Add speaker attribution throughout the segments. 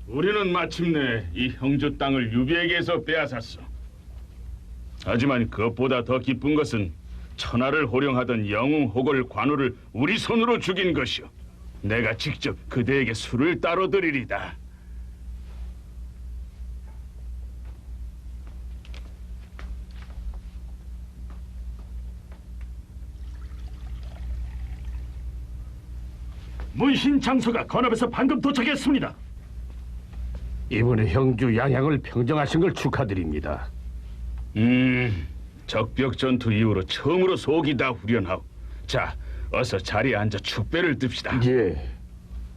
Speaker 1: 우리는 마침내 이 형주 땅을 유비에게서 빼앗았어. 하지만 그것보다 더 기쁜 것은 천하를 호령하던 영웅 호골 관우를 우리 손으로 죽인 것이오. 내가 직접 그대에게 술을 따로 드리리다.
Speaker 2: 문신 장소가 건업에서 방금 도착했습니다.
Speaker 3: 이번에 형주 양양을 평정하신 걸 축하드립니다.
Speaker 1: 적벽 전투 이후로 처음으로 속이 다 후련하오. 자, 어서 자리에 앉아 축배를 듭시다.
Speaker 3: 예.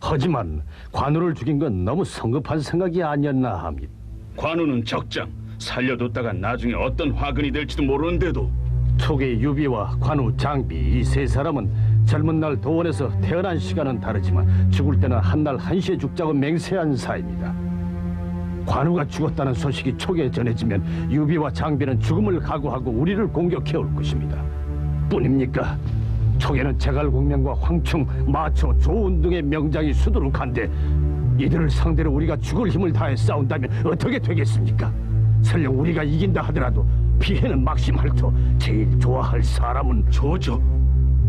Speaker 3: 하지만 관우를 죽인 건 너무 성급한 생각이 아니었나 합니다.
Speaker 1: 관우는 적장, 살려뒀다가 나중에 어떤 화근이 될지도 모르는데도.
Speaker 3: 촉의 유비와 관우, 장비 이 세 사람은 젊은 날 도원에서 태어난 시간은 다르지만 죽을 때는 한날 한시에 죽자고 맹세한 사이입니다. 관우가 죽었다는 소식이 촉에 전해지면 유비와 장비는 죽음을 각오하고 우리를 공격해올 것입니다. 뿐입니까? 촉에는 제갈공명과 황충, 마초, 조운 등의 명장이 수두룩한데 이들을 상대로 우리가 죽을 힘을 다해 싸운다면 어떻게 되겠습니까? 설령 우리가 이긴다 하더라도 피해는 막심할 터 제일 좋아할 사람은
Speaker 1: 조조?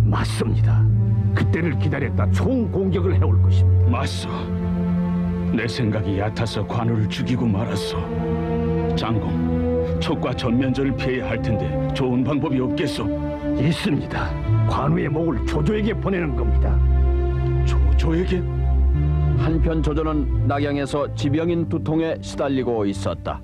Speaker 3: 맞습니다. 그때를 기다렸다 총 공격을 해올 것입니다.
Speaker 1: 맞소. 내 생각이 얕아서 관우를 죽이고 말았소. 장공, 촉과 전면전을 피해야 할 텐데 좋은 방법이 없겠소?
Speaker 3: 있습니다. 관우의 목을 조조에게 보내는 겁니다.
Speaker 1: 조조에게?
Speaker 4: 한편 조조는 낙양에서 지병인 두통에 시달리고 있었다.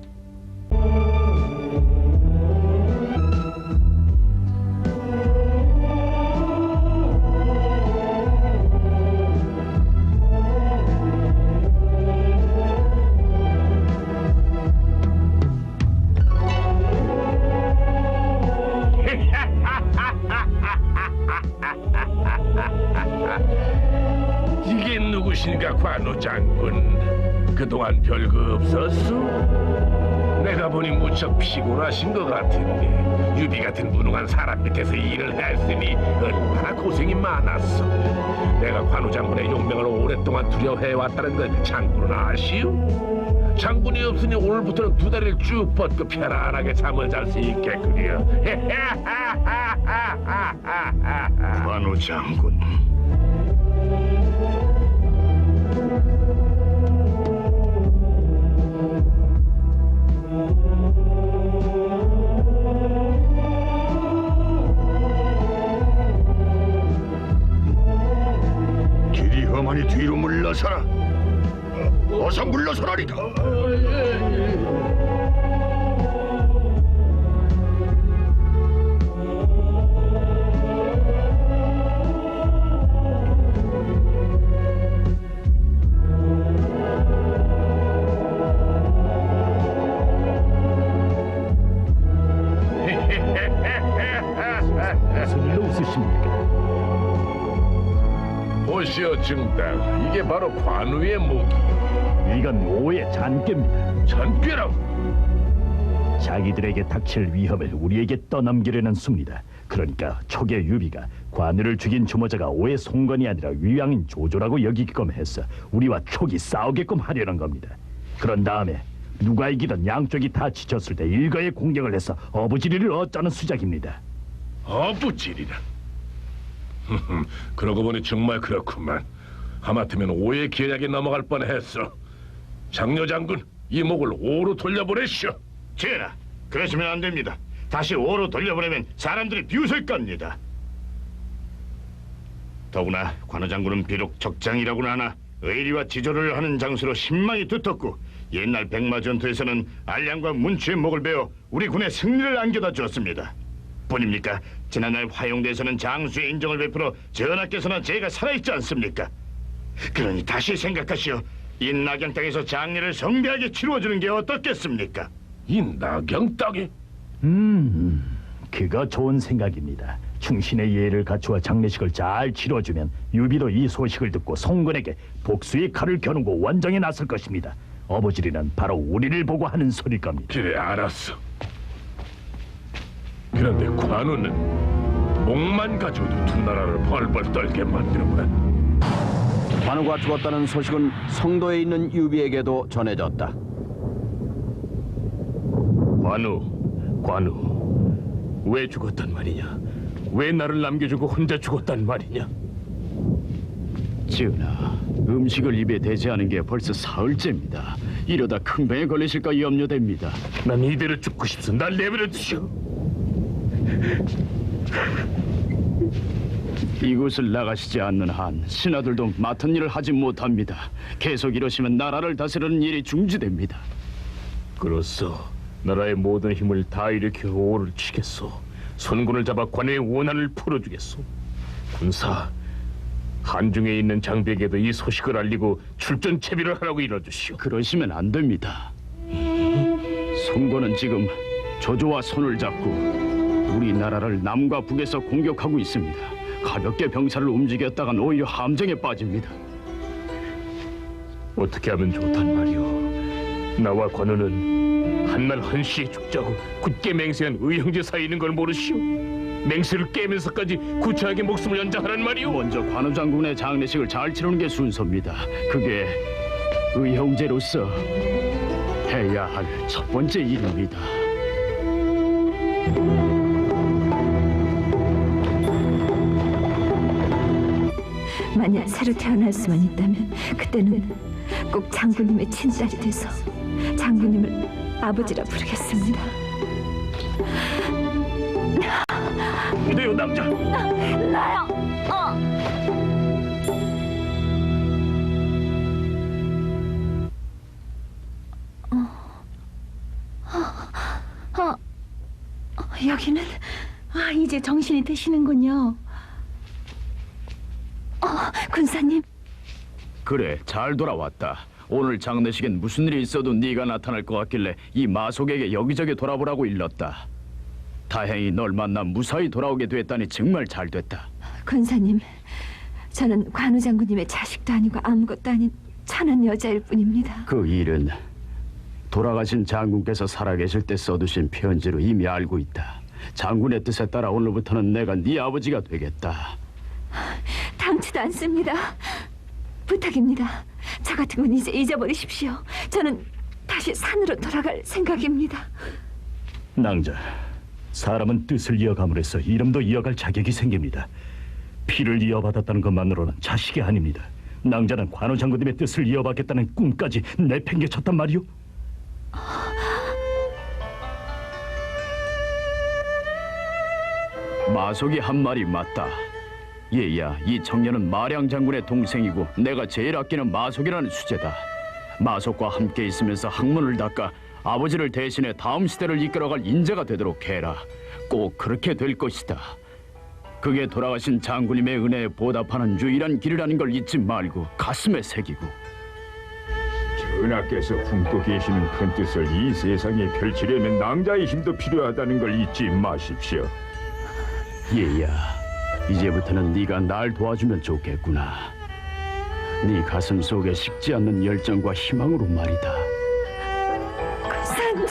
Speaker 2: 이게 누구신가, 관우 장군? 그동안 별거 없었소? 내가 보니 무척 피곤하신 것 같은데 유비 같은 무능한 사람 밑에서 일을 했으니 얼마나 고생이 많았어. 내가 관우 장군의 용명을 오랫동안 두려워해왔다는 걸 장군은 아시오? 장군이 없으니 오늘부터는 두 다리를 쭉 뻗고 편안하게 잠을 잘 수 있겠구려.
Speaker 1: 관우 장군. 길이 험하니 뒤로 물러서라. 어서 물러서라니까.
Speaker 3: 무슨 일로 웃으십니까?
Speaker 2: 보시오 증당, 이게 바로 관우의 목이.
Speaker 5: 이건 오해 잔꾀입니다.
Speaker 2: 전꾀라고.
Speaker 5: 자기들에게 닥칠 위협을 우리에게 떠넘기려는 수입니다. 그러니까 촉의 유비가 관우를 죽인 주모자가 오해 송건이 아니라 위왕인 조조라고 여기게끔 해서 우리와 촉이 싸우게끔 하려는 겁니다. 그런 다음에 누가 이기든 양쪽이 다 지쳤을 때 일거에 공격을 해서 어부지리를 얻자는 수작입니다.
Speaker 2: 어부질이라. 그러고 보니 정말 그렇구만. 하마터면 오해 계략에 넘어갈 뻔했어. 장려 장군, 이 목을 오로 돌려보내시오.
Speaker 1: 전하, 그러시면 안 됩니다. 다시 오로 돌려보내면 사람들이 비웃을 겁니다. 더구나 관우 장군은 비록 적장이라고는 하나 의리와 지조를 하는 장수로 신망이 두텁고 옛날 백마 전투에서는 알량과 문추의 목을 베어 우리 군의 승리를 안겨다 주었습니다. 뿐입니까? 지난날 화용대에서는 장수의 인정을 베풀어 전하께서는 제가 살아있지 않습니까? 그러니 다시 생각하시오. 이 낙양 땅에서 장례를 성대하게 치루어주는 게 어떻겠습니까?
Speaker 2: 이 낙양 땅에?
Speaker 5: 그거 좋은 생각입니다. 충신의 예를 갖추어 장례식을 잘 치러주면 유비도 이 소식을 듣고 송건에게 복수의 칼을 겨누고 원정에 나설 것입니다. 어부지리는 바로 우리를 보고 하는 소리일 겁니다.
Speaker 2: 그래, 알았어. 그런데 관우는 목만 가지고도 두 나라를 벌벌 떨게 만드는구나.
Speaker 4: 관우가 죽었다는 소식은 성도에 있는 유비에게도 전해졌다.
Speaker 2: 관우, 왜 죽었단 말이냐? 왜 나를 남겨주고 혼자 죽었단 말이냐?
Speaker 3: 지은아, 음식을 입에 대지 않은 게 벌써 사흘째입니다. 이러다 큰 병에 걸리실까 염려됩니다.
Speaker 2: 난 이대로 죽고 싶소. 날 내버려 두시오.
Speaker 3: 이곳을 나가시지 않는 한 신하들도 맡은 일을 하지 못합니다. 계속 이러시면 나라를 다스리는 일이 중지됩니다.
Speaker 2: 그로써 나라의 모든 힘을 다 일으켜 오를 치겠소. 손군을 잡아 관의 원한을 풀어주겠소. 군사, 한중에 있는 장비에게도 이 소식을 알리고 출전 채비를 하라고 일러주시오.
Speaker 3: 그러시면 안 됩니다. 송건은 지금 조조와 손을 잡고 우리나라를 남과 북에서 공격하고 있습니다. 가볍게 병사를 움직였다간 오히려 함정에 빠집니다.
Speaker 2: 어떻게 하면 좋단 말이오. 나와 관우는 한날 한시에 죽자고 굳게 맹세한 의형제 사이에 있는 걸 모르시오. 맹세를 깨면서까지 구차하게 목숨을 연장하란 말이오.
Speaker 3: 먼저 관우 장군의 장례식을 잘 치르는 게 순서입니다. 그게 의형제로서 해야 할 첫 번째 일입니다.
Speaker 6: 만약 새로 태어날 수만 있다면 그때는 꼭 장군님의 친딸이 돼서 장군님을 아버지라 부르겠습니다.
Speaker 3: 이대요 남자.
Speaker 6: 나요. 여기는 이제 정신이 드시는군요. 군사님.
Speaker 3: 그래, 잘 돌아왔다. 오늘 장례식엔 무슨 일이 있어도 네가 나타날 것 같길래 이 마속에게 여기저기 돌아보라고 일렀다. 다행히 널 만나 무사히 돌아오게 됐다니 정말 잘 됐다.
Speaker 6: 군사님, 저는 관우 장군님의 자식도 아니고 아무것도 아닌 천한 여자일 뿐입니다.
Speaker 3: 그 일은 돌아가신 장군께서 살아계실 때 써두신 편지로 이미 알고 있다. 장군의 뜻에 따라 오늘부터는 내가 네 아버지가 되겠다.
Speaker 6: 당치도 않습니다. 부탁입니다. 저 같은 건 이제 잊어버리십시오. 저는 다시 산으로 돌아갈 생각입니다.
Speaker 5: 낭자, 사람은 뜻을 이어감으로 해서 이름도 이어갈 자격이 생깁니다. 피를 이어받았다는 것만으로는 자식이 아닙니다. 낭자는 관우 장군님의 뜻을 이어받겠다는 꿈까지 내팽개쳤단 말이오.
Speaker 3: 마속이 한 말이 맞다. 얘야, 이 청년은 마량 장군의 동생이고 내가 제일 아끼는 마속이라는 수제다. 마속과 함께 있으면서 학문을 닦아 아버지를 대신해 다음 시대를 이끌어갈 인재가 되도록 해라. 꼭 그렇게 될 것이다. 그게 돌아가신 장군님의 은혜에 보답하는 유일한 길이라는 걸 잊지 말고 가슴에 새기고.
Speaker 7: 전하께서 품고 계시는 큰 뜻을 이 세상에 펼치려면 낭자의 힘도 필요하다는 걸 잊지 마십시오.
Speaker 3: 얘야, 이제부터는 네가 날 도와주면 좋겠구나. 네 가슴 속에 식지 않는 열정과 희망으로 말이다.
Speaker 6: 군사님.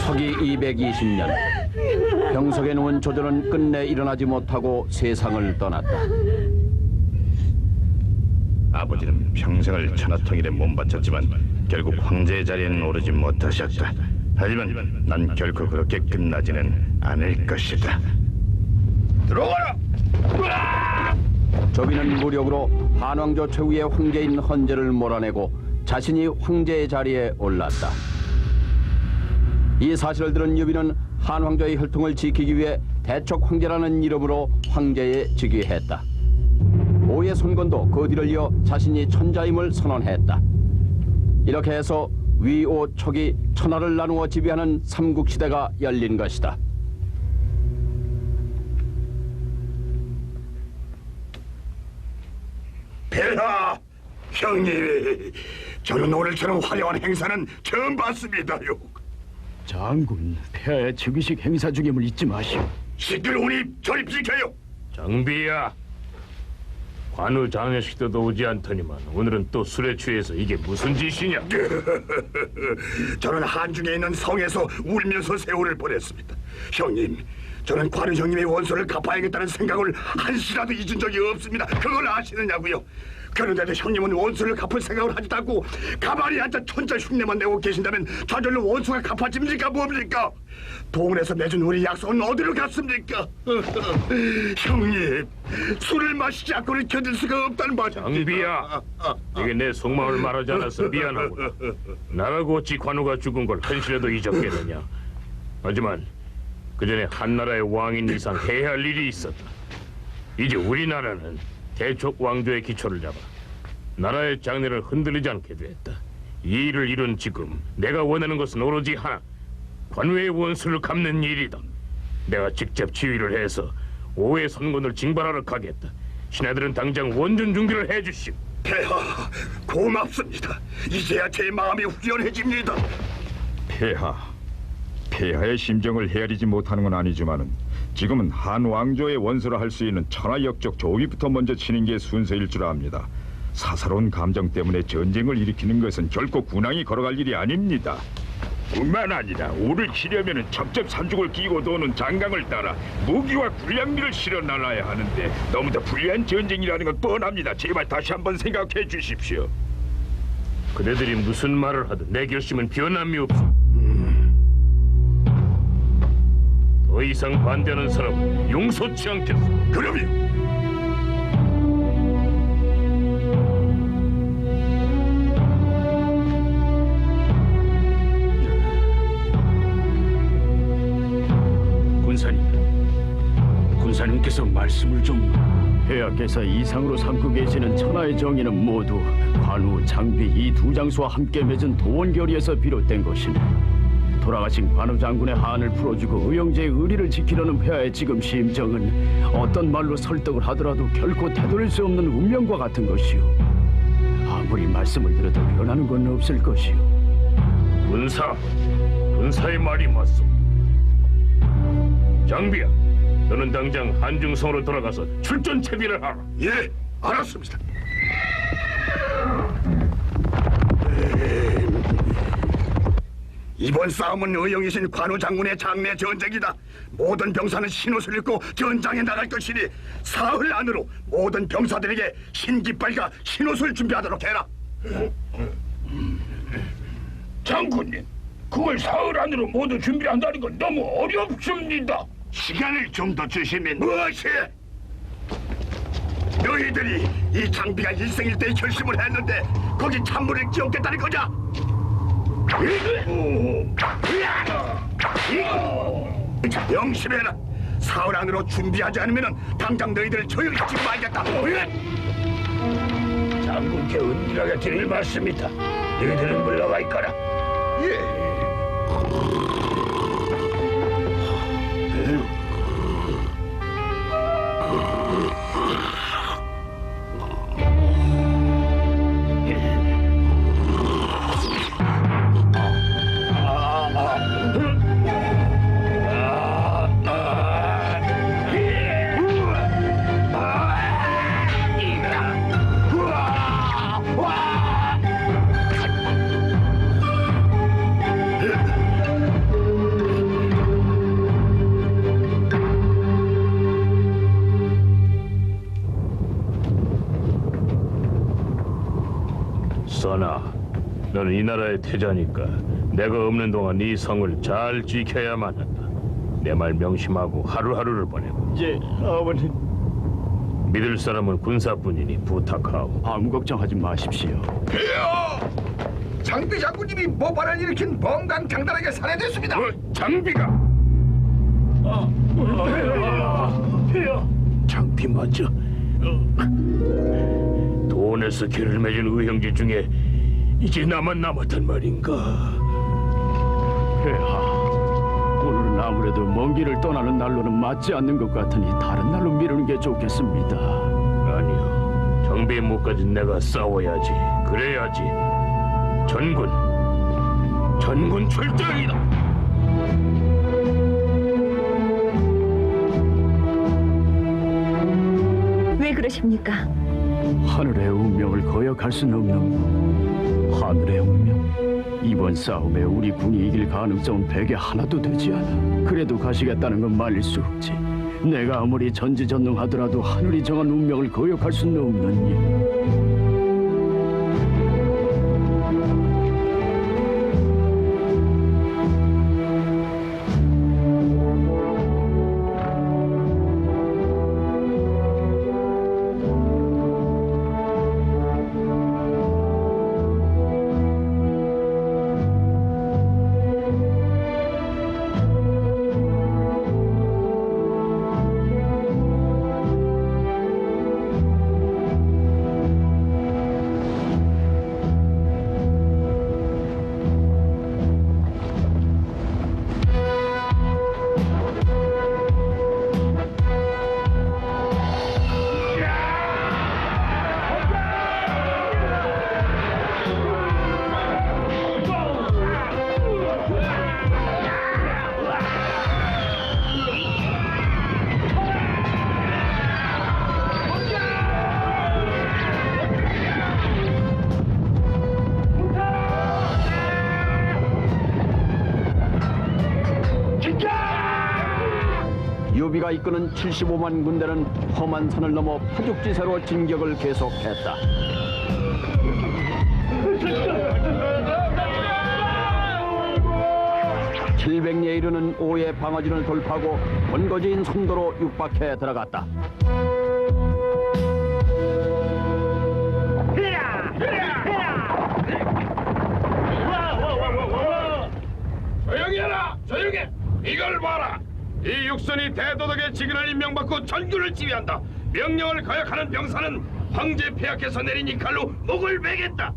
Speaker 4: 서기 220년 병석에 누운 조조는 끝내 일어나지 못하고 세상을 떠났다.
Speaker 1: 아버지는 평생을 천하통일에 몸바쳤지만 결국 황제의 자리에는 오르지 못하셨다. 하지만 난 결코 그렇게 끝나지는 않을 것이다. 들어가라!
Speaker 4: 조비는 무력으로 한왕조 최후의 황제인 헌제를 몰아내고 자신이 황제의 자리에 올랐다. 이 사실을 들은 유비는 한왕조의 혈통을 지키기 위해 대촉 황제라는 이름으로 황제에 즉위했다. 오의 손건도 그 뒤를 이어 자신이 천자임을 선언했다. 이렇게 해서 위오 촉이 천하를 나누어 지배하는 삼국시대가 열린 것이다.
Speaker 1: 폐하! 형님! 저는 오늘처럼 화려한 행사는 처음 봤습니다요.
Speaker 3: 장군, 폐하의 즉위식 행사 중임을 잊지 마시오.
Speaker 1: 시끄러우니 저리 비켜요.
Speaker 2: 장비야, 관우 장례식 때도 오지 않더니만 오늘은 또 술에 취해서 이게 무슨 짓이냐?
Speaker 1: 저는 한중에 있는 성에서 울면서 세월을 보냈습니다. 형님, 저는 관우 형님의 원소를 갚아야겠다는 생각을 한시라도 잊은 적이 없습니다. 그걸 아시느냐고요? 그런데도 형님은 원수를 갚을 생각을 하지도 않고 가만히 앉아 천자 흉내만 내고 계신다면 저절로 원수가 갚아집니까 뭡니까? 동원에서 맺은 우리 약속은 어디로 갔습니까? 형님, 술을 마시지 않고는 견딜 수가 없다는 말입니다.
Speaker 2: 장비야, 이게 내 속마음을 말하지 않아서 미안하구나. 나라고 어찌 관우가 죽은 걸 한시라도 잊었겠느냐. 하지만 그 전에 한나라의 왕인 이상 해야 할 일이 있었다. 이제 우리나라는 대촉 왕조의 기초를 잡아 나라의 장래를 흔들리지 않게 됐다. 이 일을 이룬 지금 내가 원하는 것은 오로지 하나, 관우의 원수를 갚는 일이다. 내가 직접 지휘를 해서 오해 선군을 징발하러 가겠다. 신하들은 당장 원전 준비를 해주시오.
Speaker 1: 폐하, 고맙습니다. 이제야 제 마음이 후련해집니다.
Speaker 7: 폐하의 심정을 헤아리지 못하는 건 아니지만은 지금은 한 왕조의 원수라 할 수 있는 천하역적 조위부터 먼저 치는 게 순서일 줄 압니다. 사사로운 감정 때문에 전쟁을 일으키는 것은 결코 군왕이 걸어갈 일이 아닙니다. 뿐만 아니라 오를 치려면은 첩첩산중을 끼고 도는 장강을 따라 무기와 군량미를 실어 나가야 하는데 너무도 불리한 전쟁이라는 건 뻔합니다. 제발 다시 한번 생각해 주십시오.
Speaker 2: 그대들이 무슨 말을 하든 내 결심은 변함이 없어. 더 이상 반대하는 사람은 용서치 않겠어.
Speaker 1: 그럼요.
Speaker 3: 군사님께서 말씀을 좀... 폐하께서 이상으로 삼고 계시는 천하의 정의는 모두 관우, 장비 이 두 장수와 함께 맺은 도원결의에서 비롯된 것이네. 돌아가신 관우 장군의 한을 풀어주고 의형제의 의리를 지키려는 폐하의 지금 심정은 어떤 말로 설득을 하더라도 결코 되돌릴 수 없는 운명과 같은 것이오. 아무리 말씀을 들어도 변하는 건 없을 것이오.
Speaker 2: 군사의 말이 맞소. 장비야, 너는 당장 한중성으로 돌아가서 출전 채비를 하라.
Speaker 1: 예, 알았습니다. 이번 싸움은 의형이신 관우 장군의 장래 전쟁이다. 모든 병사는 신옷을 입고 전장에 나갈 것이니 사흘 안으로 모든 병사들에게 흰깃발과 신옷을 준비하도록 해라.
Speaker 2: 장군님, 그걸 사흘 안으로 모두 준비한다는 건 너무 어렵습니다.
Speaker 1: 시간을 좀 더 주시면 무엇이? 너희들이 이 장비가 일생일대의 결심을 했는데 거기 찬물을 끼얹겠다는 거냐? 자, 명심해라. 사흘 안으로 준비하지 않으면 당장 너희들을 조용히 찍어 말겠다.
Speaker 2: 장군께 은밀하게 드릴 말씀이다. 너희들은 물러가 있거라. 선아, 너는 이 나라의 태자니까 내가 없는 동안 네 성을 잘 지켜야만 한다. 내 말 명심하고 하루하루를 보내고.
Speaker 3: 예, 아버님.
Speaker 2: 믿을 사람은 군사뿐이니 부탁하오.
Speaker 3: 아무 걱정하지 마십시오.
Speaker 8: 장비 장군님이 모반을 일으킨 범간 강단에게 살해됐습니다.
Speaker 2: 장비가? 장비 맞아. 돈에서 길을 맺은 의형제 중에 이제 나만 남았단 말인가?
Speaker 3: 폐하, 오늘은 아무래도 먼 길을 떠나는 날로는 맞지 않는 것 같으니 다른 날로 미루는 게 좋겠습니다.
Speaker 2: 아니요, 장비의 목까지 내가 싸워야지. 그래야지. 전군 출정이다.
Speaker 6: 왜 그러십니까?
Speaker 3: 하늘의 운명을 거역할 수는 없는 법. 하늘의 운명? 이번 싸움에 우리 군이 이길 가능성은 100에 하나도 되지 않아. 그래도 가시겠다는 건 말릴 수 없지. 내가 아무리 전지전능하더라도 하늘이 정한 운명을 거역할 수는 없는 일. 유비가 이끄는 75만 군대는 험한 산을 넘어 파죽지세로 진격을 계속했다. 700리에 이르는 오해 방어진을 돌파하고 원거지인 송도로 육박해 들어갔다.
Speaker 2: 조용히 해라! 조용히! 이걸 봐라! 이 육선이 대도덕의 직위를 임명받고 전군을 지휘한다. 명령을 거역하는 병사는 황제 폐하께서 내린 이 칼로 목을 베겠다.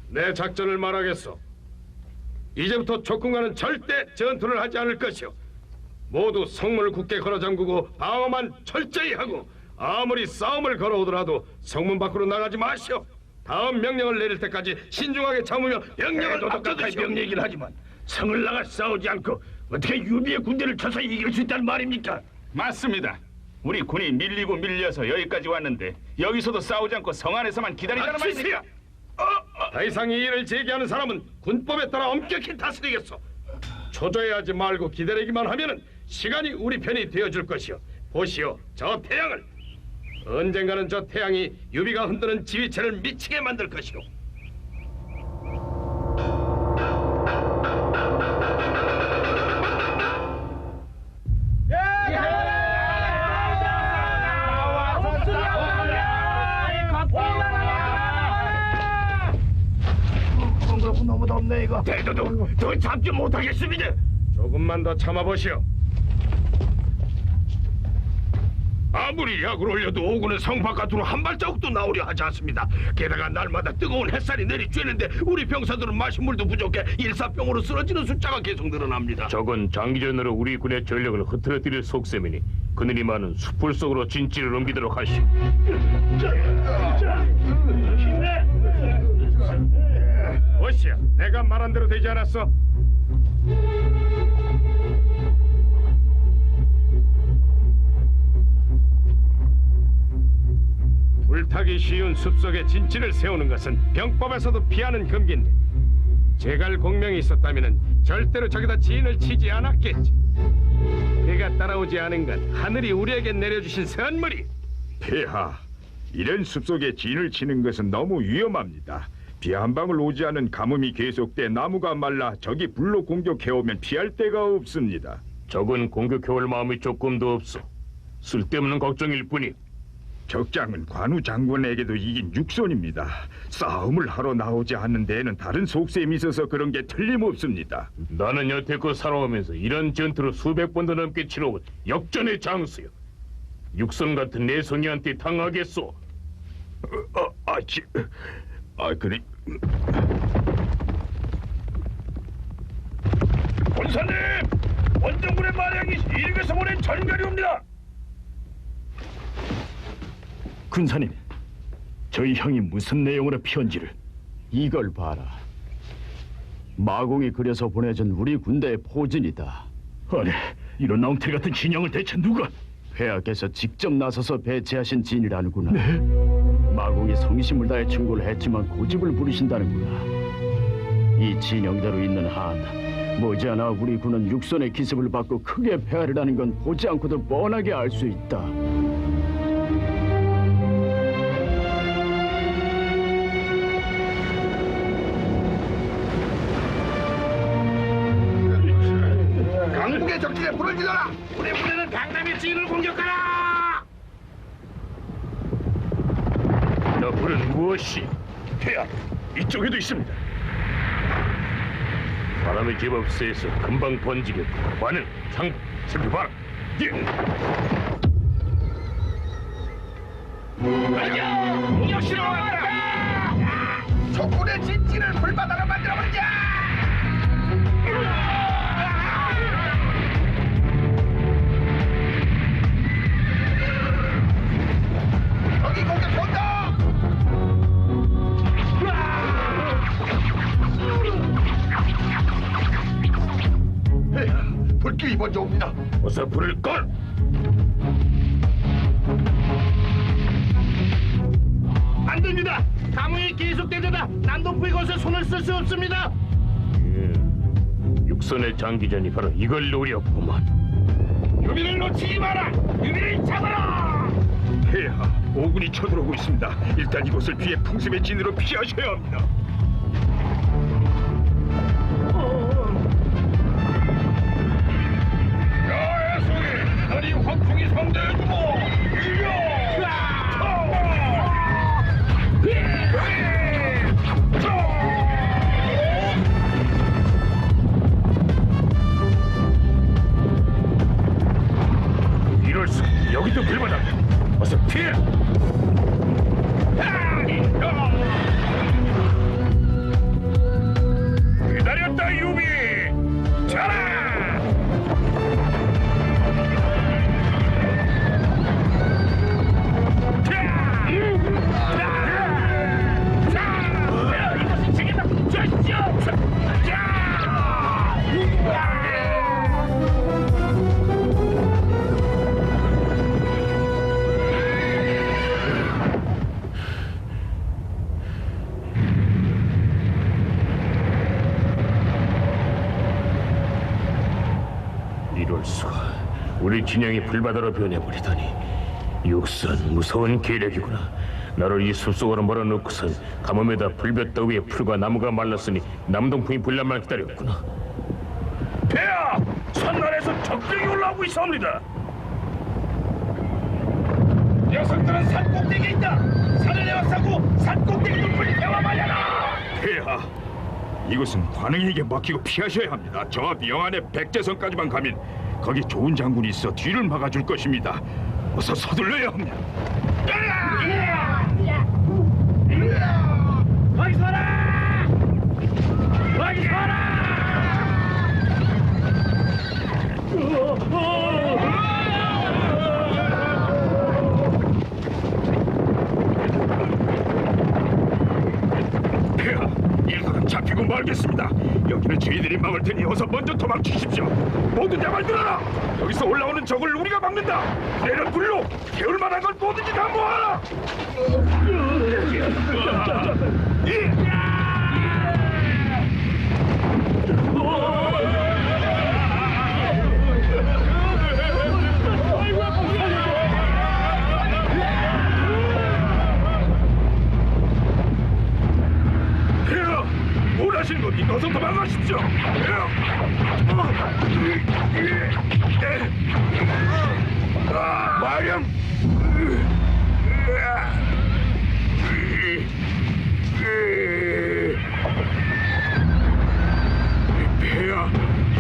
Speaker 2: 내 작전을 말하겠소. 이제부터 적군과는 절대 전투를 하지 않을 것이오. 모두 성문을 굳게 걸어 잠그고 방어만 철저히 하고 아무리 싸움을 걸어오더라도 성문 밖으로 나가지 마시오. 다음 명령을 내릴 때까지 신중하게 참으며 명령을 앞서두시오. 명령이긴 하지만 성을 나가 싸우지 않고 어떻게 유비의 군대를 쳐서 이길 수 있다는 말입니까?
Speaker 9: 맞습니다. 우리 군이 밀리고 밀려서 여기까지 왔는데 여기서도 싸우지 않고 성 안에서만 기다리자는 말입니까?
Speaker 2: 더 이상 이 일을 제기하는 사람은 군법에 따라 엄격히 다스리겠소. 초조해하지 말고 기다리기만 하면은 시간이 우리 편이 되어줄 것이오. 보시오, 저 태양을. 언젠가는 저 태양이 유비가 흔드는 지휘체를 미치게 만들 것이오.
Speaker 8: 너무 덥네 이거.
Speaker 2: 대도도 더 참지 못하겠습니다. 조금만 더 참아보시오. 아무리 약을 올려도 오군은 성 바깥으로 한 발자국도 나오려 하지 않습니다. 게다가 날마다 뜨거운 햇살이 내리쬐는데 우리 병사들은 마신 물도 부족해 일사병으로 쓰러지는 숫자가 계속 늘어납니다.
Speaker 10: 적은 장기전으로 우리 군의 전력을 흐트러뜨릴 속셈이니 그늘이 많은 숲을 속으로 진지를 옮기도록 하시오.
Speaker 2: 오시야, 내가 말한 대로 되지 않았어? 불타기 쉬운 숲속에 진치를 세우는 것은 병법에서도 피하는 금기인데 제갈 공명이 있었다면 절대로 저기다 진을 치지 않았겠지. 그가 따라오지 않은 건 하늘이 우리에게 내려주신 선물이.
Speaker 7: 폐하, 이런 숲속에 진을 치는 것은 너무 위험합니다. 비 한 방울 오지 않은 가뭄이 계속돼 나무가 말라 적이 불로 공격해오면 피할 데가 없습니다.
Speaker 10: 적은 공격해올 마음이 조금도 없어. 쓸데없는 걱정일 뿐이.
Speaker 7: 적장은 관우 장군에게도 이긴 육손입니다. 싸움을 하러 나오지 않는 데에는 다른 속셈이 있어서 그런 게 틀림없습니다.
Speaker 10: 나는 여태껏 살아오면서 이런 전투를 수백 번도 넘게 치러온 역전의 장수요. 육선 같은 내성이한테 당하겠소.
Speaker 7: 그래.
Speaker 2: 본사님! 원정군의 마량이 이륙에서 보낸 전갈이 옵니다.
Speaker 5: 군사님, 저희 형이 무슨 내용으로 편지를?
Speaker 3: 이걸 봐라. 마공이 그려서 보내준 우리 군대의 포진이다.
Speaker 5: 아니, 이런 엉터리 같은 진영을 대체 누가?
Speaker 3: 폐하께서 직접 나서서 배치하신 진이라는구나. 마공이 성심을 다해 충고를 했지만 고집을 부리신다는구나. 이 진영대로 있는 한 머지않아 우리 군은 육선의 기습을 받고 크게 패하리라는 건 보지 않고도 뻔하게 알 수 있다.
Speaker 8: 강북의 적진에 불을 질러라.
Speaker 2: 우리 부대는 강남의 진을 공격하라.
Speaker 10: 너 불은 무엇이? 폐하, 이쪽에도 있습니다. 바람의 제법 세서 금방 번지겠고 관은 장 살펴봐라. 예.
Speaker 2: 역시로 왔다.
Speaker 8: 적군의 진진을 불바다로 만들어버리자. 적이 공격 온다. 불길이 먼저 옵니다.
Speaker 10: 어서 불을 꺼.
Speaker 2: 안 됩니다. 감흥이 계속되려다 남동부의 것에 손을 쓸 수 없습니다.
Speaker 10: 육선의 장기전이 바로 이걸 노렸구만.
Speaker 2: 유비를 놓치지 마라. 유비를 잡아라.
Speaker 7: 폐하, 오군이 쳐들어오고 있습니다. 일단 이곳을 피해 풍습의 진으로 피하셔야 합니다.
Speaker 2: 야야 속에 너희 확충이 상대해주고 이겨.
Speaker 10: 이럴 수 여기도 불바다. 어서 피해.
Speaker 2: 기다렸다 유비. 자라. 이것은 지겠다.
Speaker 10: 이럴 수가. 우리 진영이 불바다로 변해버리다니. 육선 무서운 계략이구나. 나를 이 숲속으로 몰아넣고선 가뭄에다 불볕 더위에 풀과 나무가 말랐으니 남동풍이 불날만 기다렸구나.
Speaker 2: 폐하! 산날에서 적들이 올라오고 있사옵니다. 녀석들은 산 꼭대기에 있다. 산을 내막사고 산 꼭대기 높을 태워 말려라.
Speaker 7: 폐하, 이곳은 관흥에게 맡기고 피하셔야 합니다. 저 앞 영안의 백제성까지만 가면 거기 좋은 장군이 있어 뒤를 막아줄 것입니다. 어서 서둘러야 합니다.
Speaker 2: 거기 서라! 거기 서라!
Speaker 7: 폐하, 일각은 잡히고 말겠습니다. 여기는 저희들이 막을 테니 어서 먼저 도망치십시오. 모두 내말 들어라. 여기서 올라오는 적을 우리가 막는다. 내는 불로 태울 만한 건 뭐든지 다 모아라. 폐하, 뭘 하시는 겁니까? 어서 도망가십시오. 마령. 폐하,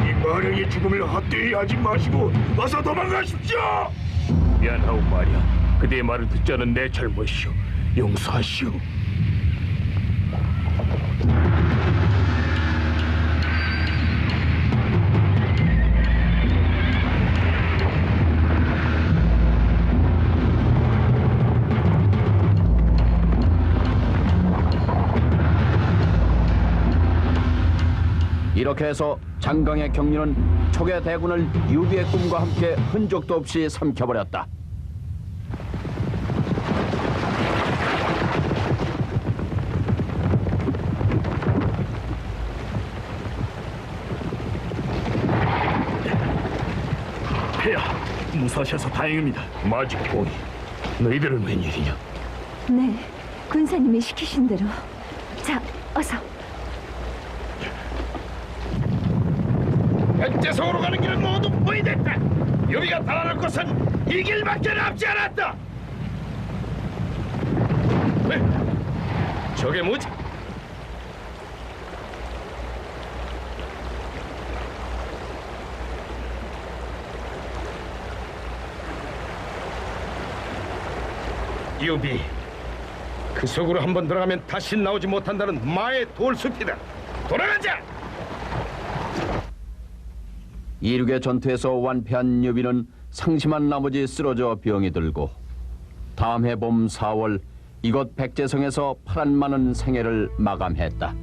Speaker 7: 이 마령의 죽음을 헛되이 하지 마시고 어서 도망가십시오.
Speaker 10: 미안하오 말이야. 그대의 말을 듣지 않은 내 잘못이오. 용서하시오.
Speaker 4: 이렇게 해서 장강의 격리는 촉의 대군을 유비의 꿈과 함께 흔적도 없이 삼켜버렸다.
Speaker 5: 폐하, 무사하셔서 다행입니다.
Speaker 10: 마지 공이 너희들은 웬일이냐?
Speaker 6: 네, 군사님이 시키신 대로. 자, 어서.
Speaker 2: 백제성으로 가는 길은 모두 포위됐다. 유비가 달아날 것은 이 길밖에 남지 않았다. 왜? 저게 뭐지? 유비, 그 속으로 한번 들어가면 다시 나오지 못한다는 마의 돌숲이다. 돌아가자.
Speaker 4: 이륙의 전투에서 완패한 유비는 상심한 나머지 쓰러져 병이 들고 다음 해 봄 4월 이곳 백제성에서 파란 많은 생애를 마감했다.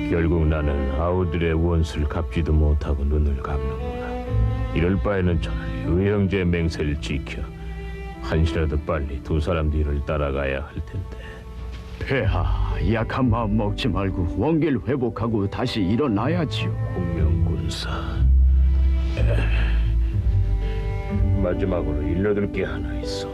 Speaker 10: 결국 나는 아우들의 원수를 갚지도 못하고 눈을 감는구나. 이럴 바에는 차라리 의형제 맹세를 지켜 한시라도 빨리 두 사람 뒤를 따라가야 할 텐데.
Speaker 3: 폐하, 약한 마음 먹지 말고 원기를 회복하고 다시 일어나야지요.
Speaker 10: 공명군사. 마지막으로 일러둘 게 하나 있어.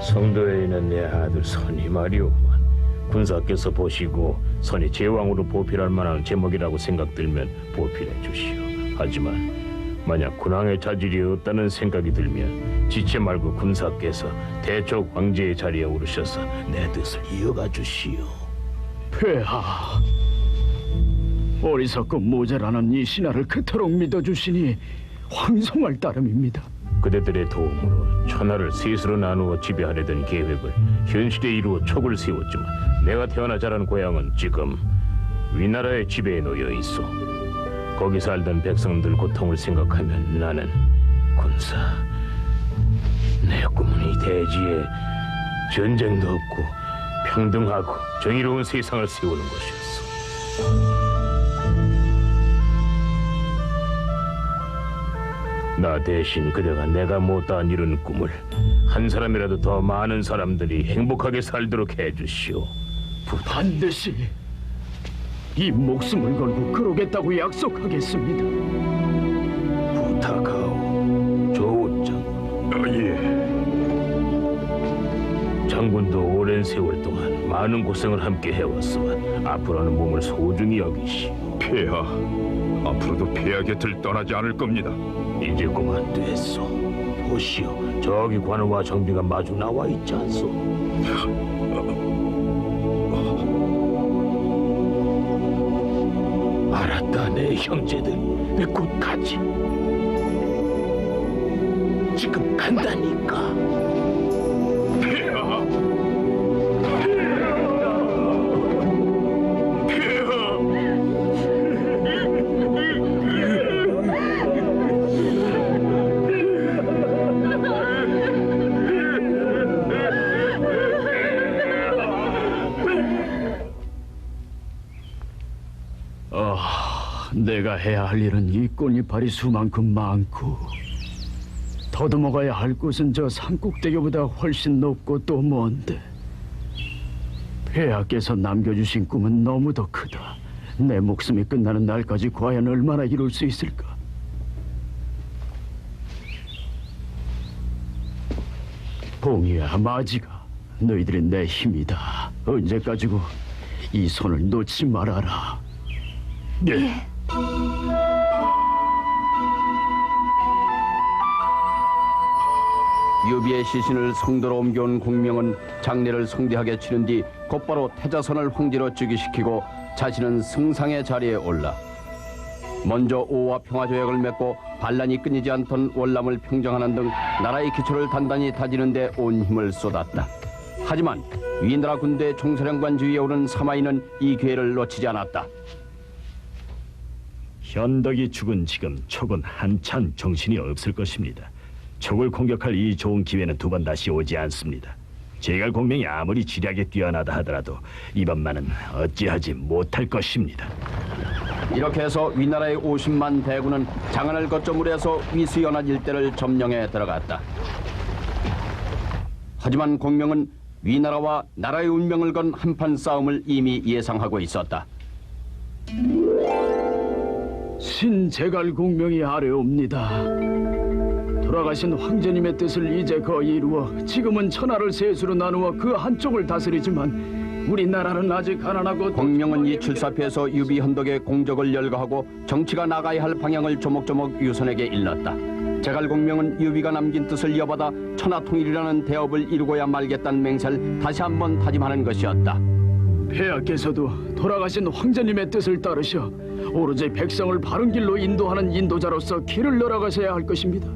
Speaker 10: 성도에 있는 내 아들 선이 말이오만, 군사께서 보시고 선이 제왕으로 보필할 만한 제목이라고 생각들면 보필해 주시오. 하지만 만약 군왕의 자질이 없다는 생각이 들면 지체 말고 군사께서 대쪽 황제의 자리에 오르셔서 내 뜻을 이어가 주시오.
Speaker 3: 폐하, 어리석고 모자라는 이 신하를 그토록 믿어주시니 황송할 따름입니다.
Speaker 10: 그대들의 도움으로 천하를 셋으로 나누어 지배하려던 계획을 현실에 이루어 촉을 세웠지만 내가 태어나 자란 고향은 지금 위나라의 지배에 놓여 있어. 거기 살던 백성들 고통을 생각하면 나는 군사, 내 꿈은 이 대지에 전쟁도 없고 평등하고 정의로운 세상을 세우는 것이었어. 나 대신 그대가 내가 못다한 이룬 꿈을 한 사람이라도 더 많은 사람들이 행복하게 살도록 해주시오.
Speaker 3: 반드시 이 목숨을 걸고 그러겠다고 약속하겠습니다.
Speaker 10: 부탁하오, 좋은 장군.
Speaker 7: 예.
Speaker 10: 장군도 오랜 세월 동안 많은 고생을 함께 해왔지만 앞으로는 몸을 소중히 여기시오.
Speaker 7: 폐하, 앞으로도 폐하 곁을 떠나지 않을 겁니다.
Speaker 10: 이제 그만 됐소. 보시오, 저기 관우와 정비가 마주 나와 있지 않소? 알았다, 내 형제들. 곧 가지. 지금 간다니까.
Speaker 7: 폐하!
Speaker 3: 내가 해야 할 일은 이 꽃이파리 수만큼 많고 더듬어가야 할 곳은 저 산꼭대기보다 훨씬 높고 또 먼데 폐하께서 남겨주신 꿈은 너무 더 크다. 내 목숨이 끝나는 날까지 과연 얼마나 이룰 수 있을까? 봉이야, 마지가, 너희들이 내 힘이다. 언제까지고 이 손을 놓지 말아라.
Speaker 6: 예.
Speaker 4: 유비의 시신을 성도로 옮겨온 공명은 장례를 성대하게 치른 뒤 곧바로 태자선을 황제로 즉위시키고 자신은 승상의 자리에 올라 먼저 오와 평화조약을 맺고 반란이 끊이지 않던 월남을 평정하는 등 나라의 기초를 단단히 다지는 데 온 힘을 쏟았다. 하지만 위나라 군대 총사령관 주위에 오른 사마이는 이 기회를 놓치지 않았다.
Speaker 5: 현덕이 죽은 지금 촉은 한참 정신이 없을 것입니다. 촉을 공격할 이 좋은 기회는 두 번 다시 오지 않습니다. 제갈 공명이 아무리 지략에 뛰어나다 하더라도 이번만은 어찌하지 못할 것입니다.
Speaker 4: 이렇게 해서 위나라의 50만 대군은 장안을 거점으로 위수연안 일대를 점령해 들어갔다. 하지만 공명은 위나라와 나라의 운명을 건 한판 싸움을 이미 예상하고 있었다.
Speaker 3: 신제갈 공명이 아뢰옵니다. 돌아가신 황제님의 뜻을 이제 거의 이루어 지금은 천하를 셋으로 나누어 그 한쪽을 다스리지만 우리나라는 아직 가난하고
Speaker 4: 공명은 이 출사표에서 유비 현덕의 공적을 열거하고 정치가 나가야 할 방향을 조목조목 유선에게 일렀다. 제갈공명은 유비가 남긴 뜻을 이어받아 천하통일이라는 대업을 이루고야 말겠다는 맹세를 다시 한번 다짐하는 것이었다.
Speaker 3: 폐하께서도 돌아가신 황제님의 뜻을 따르셔 오로지 백성을 바른 길로 인도하는 인도자로서 길을 열어가셔야 할 것입니다.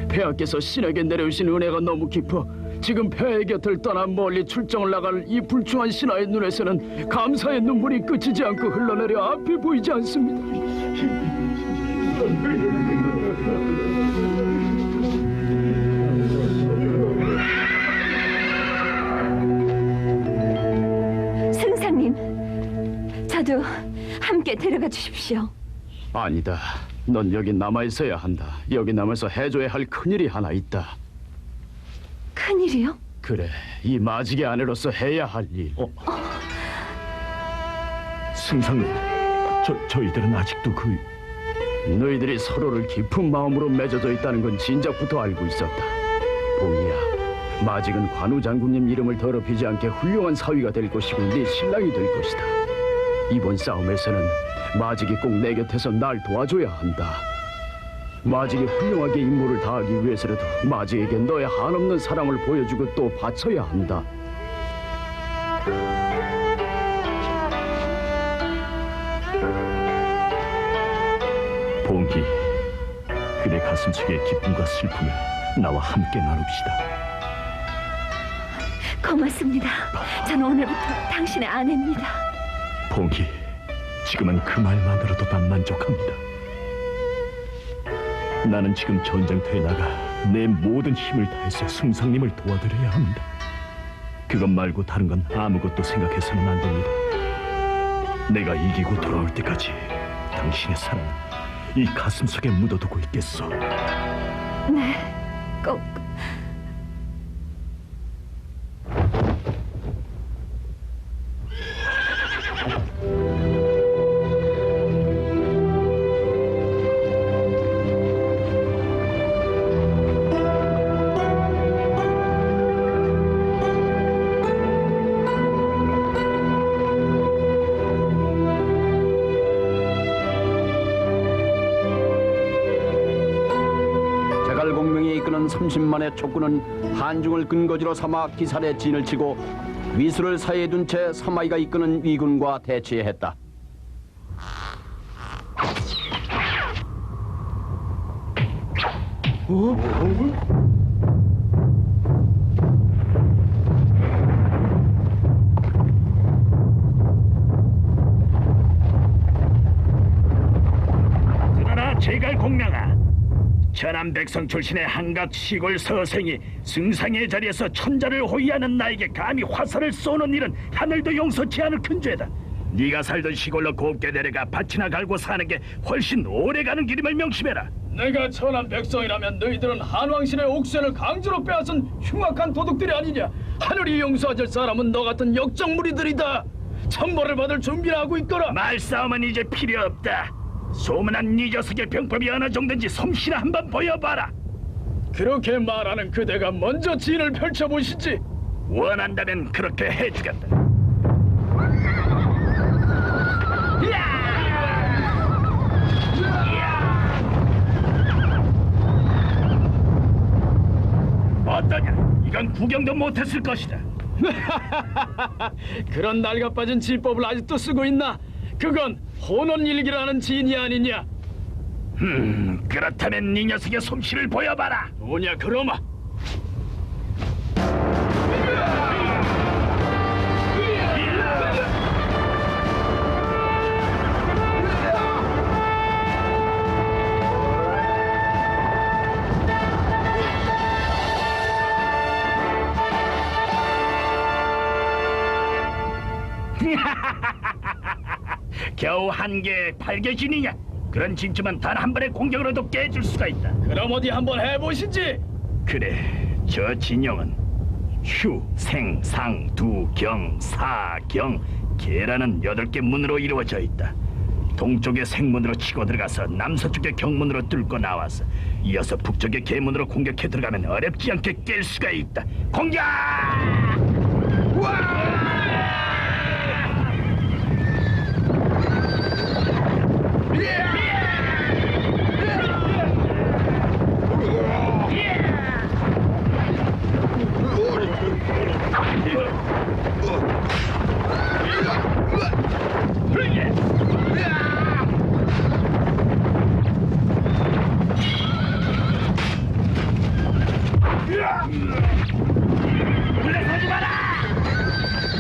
Speaker 3: 폐하께서 신에게 내려오신 은혜가 너무 깊어 지금 폐하의 곁을 떠나 멀리 출정을 나갈 이 불충한 신하의 눈에서는 감사의 눈물이 그치지 않고 흘러내려 앞이 보이지 않습니다.
Speaker 6: 승상님, 저도 함께 데려가 주십시오.
Speaker 3: 아니다. 넌 여기 남아 있어야 한다. 여기 남아서 해줘야 할 큰일이 하나 있다.
Speaker 6: 큰일이요?
Speaker 3: 그래, 이 마직의 아내로서 해야 할 일.
Speaker 5: 승상님, 저희들은 아직도
Speaker 3: 너희들이 서로를 깊은 마음으로 맺어져 있다는 건 진작부터 알고 있었다. 봉이야, 마직은 관우 장군님 이름을 더럽히지 않게 훌륭한 사위가 될 것이고 네 신랑이 될 것이다. 이번 싸움에서는 마직이 꼭 내 곁에서 날 도와줘야 한다. 마직이 훌륭하게 임무를 다하기 위해서라도 마직에게 너의 한없는 사랑을 보여주고 또 바쳐야 한다.
Speaker 5: 봉기, 그대 가슴속의 기쁨과 슬픔을 나와 함께 나눕시다.
Speaker 6: 고맙습니다. 저는 오늘부터 당신의 아내입니다.
Speaker 5: 봉기, 지금은 그 말만으로도 난 만족합니다. 나는 지금 전쟁터에 나가 내 모든 힘을 다해서 승상님을 도와드려야 합니다. 그것 말고 다른 건 아무것도 생각해서는 안 됩니다. 내가 이기고 돌아올 때까지 당신의 사랑은 이 가슴속에 묻어두고 있겠소.
Speaker 6: 네, 꼭.
Speaker 4: 제갈공명이 이끄는 30만의 촉군은 한중을 근거지로 삼아 기산에 진을 치고 위수를 사이에 둔 채 서마이가 이끄는 위군과 대치했다.
Speaker 5: 그러나 제갈공명아, 천안 백성 출신의 한각 시골 서생이 승상의 자리에서 천자를 호위하는 나에게 감히 화살을 쏘는 일은 하늘도 용서치 않을 큰 죄다. 네가 살던 시골로 곱게 내려가 밭이나 갈고 사는 게 훨씬 오래가는 길임을 명심해라.
Speaker 3: 내가 천한 백성이라면 너희들은 한왕신의 옥션을 강제로 빼앗은 흉악한 도둑들이 아니냐. 하늘이 용서하실 사람은 너 같은 역적무리들이다. 천벌을 받을 준비를 하고 있거라.
Speaker 5: 말싸움은 이제 필요 없다. 소문난 네 녀석의 병법이 어느 정도인지 솜씨나 한번 보여봐라.
Speaker 3: 그렇게 말하는 그대가 먼저 진을 펼쳐보시지.
Speaker 5: 원한다면 그렇게 해주겠다. 어떠냐? 이건 구경도 못했을 것이다.
Speaker 3: 그런 낡아빠진 지법을 아직도 쓰고 있나? 그건 혼원일기라는 진이 아니냐?
Speaker 5: 그렇다면 네 녀석의 솜씨를 보여봐라.
Speaker 3: 뭐냐 그러마?
Speaker 5: 겨우 한 개의 발개진이냐? 그런 진주만 단 한 번의 공격으로도 깨줄 수가 있다.
Speaker 3: 그럼 어디 한번 해보시지.
Speaker 5: 그래, 저 진영은 휴, 생, 상, 두, 경, 사, 경, 계라는 8개 문으로 이루어져 있다. 동쪽의 생문으로 치고 들어가서 남서쪽의 경문으로 뚫고 나와서 이어서 북쪽의 계문으로 공격해 들어가면 어렵지 않게 깰 수가 있다. 공격!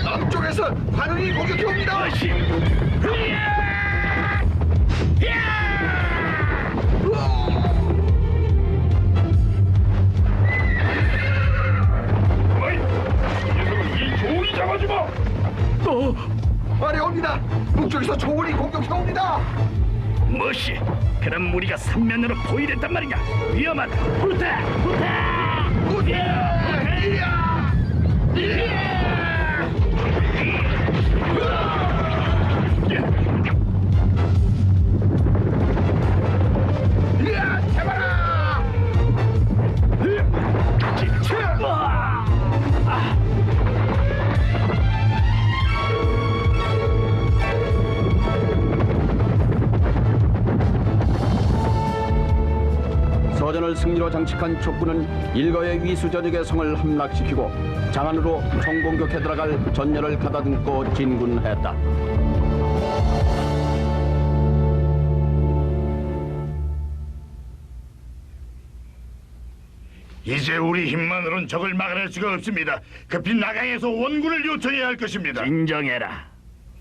Speaker 8: 남쪽에서 관원이 공격해 옵니다.
Speaker 2: 이 조이 잡아주마.
Speaker 8: 아래 옵니다. 북쪽에서 조원이 공격해 옵니다.
Speaker 5: 뭐시? 그럼 우리가 삼면으로 포위됐단 말이냐? 위험하다. 붙어!
Speaker 4: 서전을 승리로 장식한 촉군은 일거의 위수저녁의 성을 함락시키고 장안으로 총공격해 들어갈 전열을 가다듬고 진군했다.
Speaker 1: 이제 우리 힘만으로는 적을 막아낼 수가 없습니다. 급히 나강에서 원군을 요청해야 할 것입니다.
Speaker 5: 진정해라.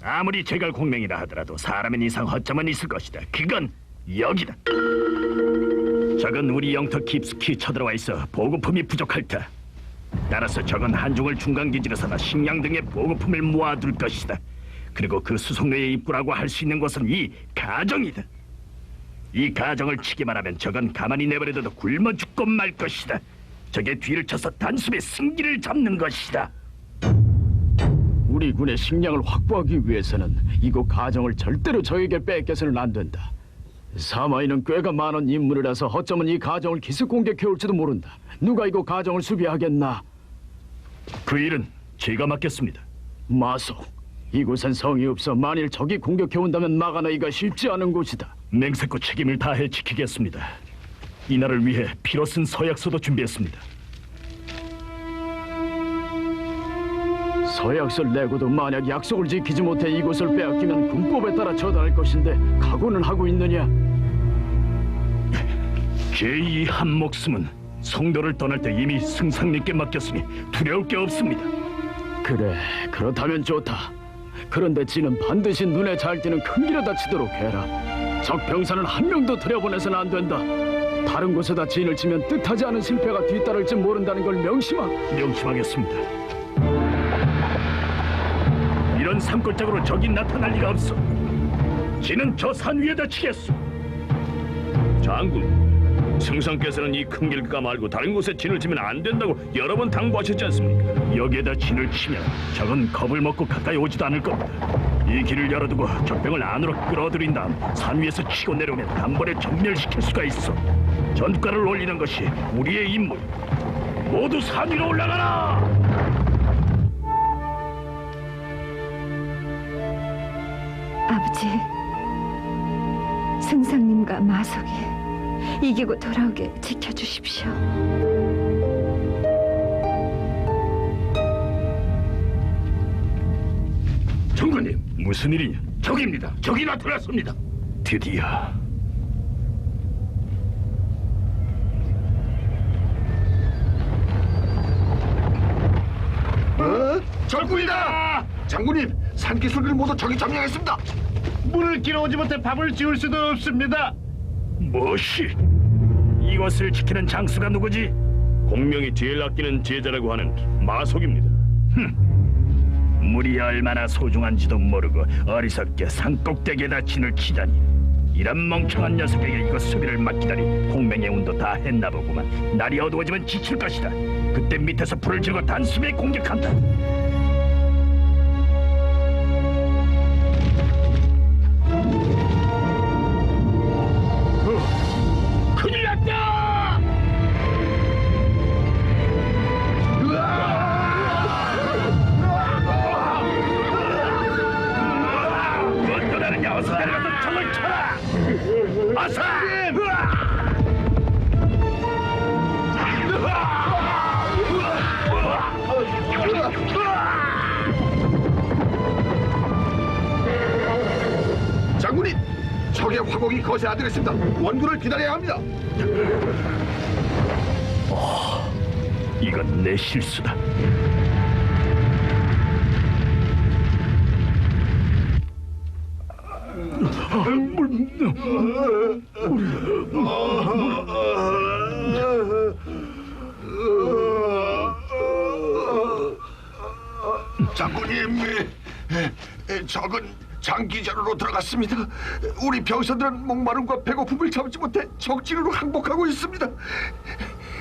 Speaker 5: 아무리 제갈 공명이라 하더라도 사람인 이상 허점은 있을 것이다. 그건 여기다. 적은 우리 영토 깊숙이 쳐들어와 있어 보급품이 부족할 터. 따라서 적은 한중을 중간기지로 삼아 식량 등의 보급품을 모아둘 것이다. 그리고 그 수송로의 입구라고 할 수 있는 곳은 이 가정이다. 이 가정을 치기만 하면 적은 가만히 내버려둬도 굶어 죽고 말 것이다. 적의 뒤를 쳐서 단숨에 승기를 잡는 것이다.
Speaker 3: 우리 군의 식량을 확보하기 위해서는 이곳 가정을 절대로 저에게 뺏겨서는 안 된다. 사마이는 꽤가 많은 인물이라서 어쩌면 이 가정을 기습 공격해올지도 모른다. 누가 이곳 가정을 수비하겠나?
Speaker 5: 그 일은 제가 맡겠습니다.
Speaker 3: 마소, 이곳엔 성이 없어 만일 적이 공격해온다면 막아내기가 쉽지 않은 곳이다.
Speaker 5: 맹세코 책임을 다해 지키겠습니다. 이날을 위해 피로 쓴 서약서도 준비했습니다.
Speaker 3: 서약서를 내고도 만약 약속을 지키지 못해 이곳을 빼앗기면 군법에 따라 처단할 것인데 각오는 하고 있느냐?
Speaker 5: 제2 한 목숨은 성도를 떠날 때 이미 승상님께 맡겼으니 두려울 게 없습니다.
Speaker 3: 그래, 그렇다면 좋다. 그런데 지는 반드시 눈에 잘 띄는 큰 길에 다치도록 해라. 적 병사는 한 명도 들여보내서는 안 된다. 다른 곳에다 진을 치면 뜻하지 않은 실패가 뒤따를지 모른다는 걸
Speaker 5: 명심하겠습니다. 이런 산골짜기로 적이 나타날 리가 없어. 진은 저 산 위에다 치겠소.
Speaker 10: 장군, 승상께서는 이 큰 길가 말고 다른 곳에 진을 치면 안 된다고 여러 번 당부하셨지 않습니까?
Speaker 5: 여기에다 진을 치면 적은 겁을 먹고 가까이 오지도 않을 겁니다. 이 길을 열어두고 적병을 안으로 끌어들인 다음 산 위에서 치고 내려오면 단번에 전멸시킬 수가 있어. 전가를 올리는 것이 우리의 임무. 모두 산 위로 올라가라!
Speaker 6: 아버지, 승상님과 마석이 이기고 돌아오게 지켜주십시오.
Speaker 5: 장군님, 무슨 일이냐? 적입니다. 적이 나타났습니다. 드디어.
Speaker 8: 적군이다! 장군님, 산기슭을 모두 적이 점령했습니다.
Speaker 1: 문을 길어오지 못해 밥을 지을 수도 없습니다.
Speaker 5: 무엇이? 이것을 지키는 장수가 누구지?
Speaker 10: 공명이 제일 아끼는 제자라고 하는 마속입니다.
Speaker 5: 물이 얼마나 소중한지도 모르고 어리석게 산꼭대기에다 진을 치다니. 이런 멍청한 녀석에게 이거 수비를 맡기다니. 공명의 운도 다 했나 보구만. 날이 어두워지면 지칠 것이다. 그때 밑에서 불을 지르고 단숨에 공격한다. 큰일 났다! 못 떠나느냐? 어서 내려가서 적을 쳐라! 어서!
Speaker 8: 장군님, 적의 화공이 거세 아들했습니다. 원군을 기다려야 합니다.
Speaker 5: 이건 내 실수다.
Speaker 8: 장군님, 적은 장기전으로 들어갔습니다. 우리 병사들은 목마름과 배고픔을 참지 못해 적진으로 항복하고 있습니다.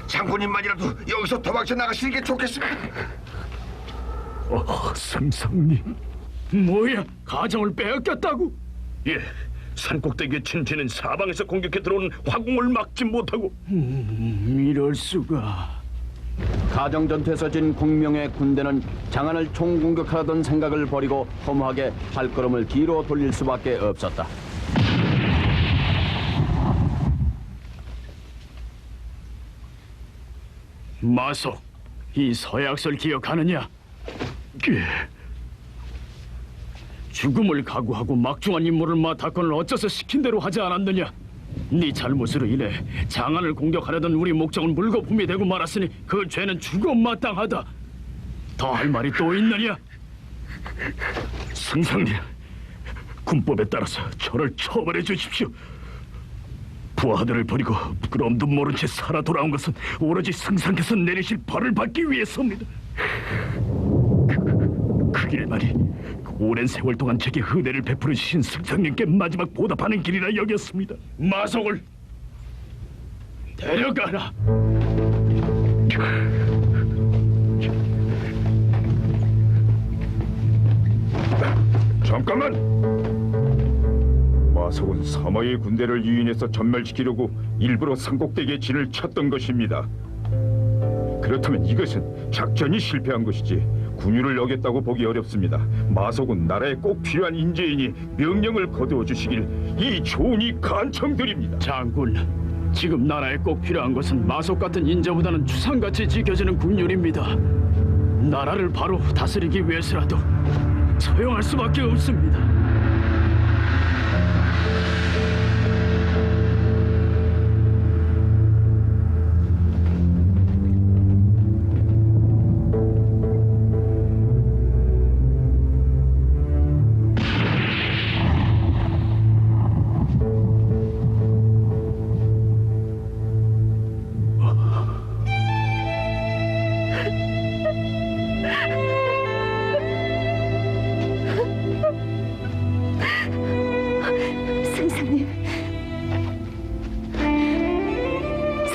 Speaker 8: 장군님만이라도 여기서 도망쳐 나가시는 게 좋겠습니다.
Speaker 3: 승상님, 뭐야? 가정을 빼앗겼다고?
Speaker 2: 예, 산꼭대기에 친지는 사방에서 공격해 들어오는 화공을 막지 못하고.
Speaker 3: 이럴 수가.
Speaker 4: 가정 전투에서 진 공명의 군대는 장안을 총공격하던 생각을 버리고 허무하게 발걸음을 뒤로 돌릴 수밖에 없었다.
Speaker 3: 마속, 이 서약서를 기억하느냐? 죽음을 각오하고 막중한 임무를 맡았건을 어째서 시킨 대로 하지 않았느냐? 네 잘못으로 인해 장안을 공격하려던 우리 목적은 물거품이 되고 말았으니 그 죄는 죽음 마땅하다. 더 할 말이 또 있느냐?
Speaker 5: 승상님, 군법에 따라서 저를 처벌해 주십시오. 부하들을 버리고 부끄러움도 모른 채 살아 돌아온 것은 오로지 승상께서 내리실 벌을 받기 위해서입니다. 그 길만이 오랜 세월 동안 제게 은혜를 베풀으신 승상님께 마지막 보답하는 길이라 여겼습니다.
Speaker 3: 마속을 데려가라.
Speaker 7: 잠깐만! 마속은 사마의 군대를 유인해서 전멸시키려고 일부러 산꼭대기에 진을 쳤던 것입니다. 그렇다면 이것은 작전이 실패한 것이지 군유를 어겼다고 보기 어렵습니다. 마속은 나라에 꼭 필요한 인재이니 명령을 거두어 주시길 이 조은이 간청드립니다.
Speaker 3: 장군, 지금 나라에 꼭 필요한 것은 마속 같은 인재보다는 추상같이 지켜지는 군율입니다. 나라를 바로 다스리기 위해서라도 처형할 수밖에 없습니다.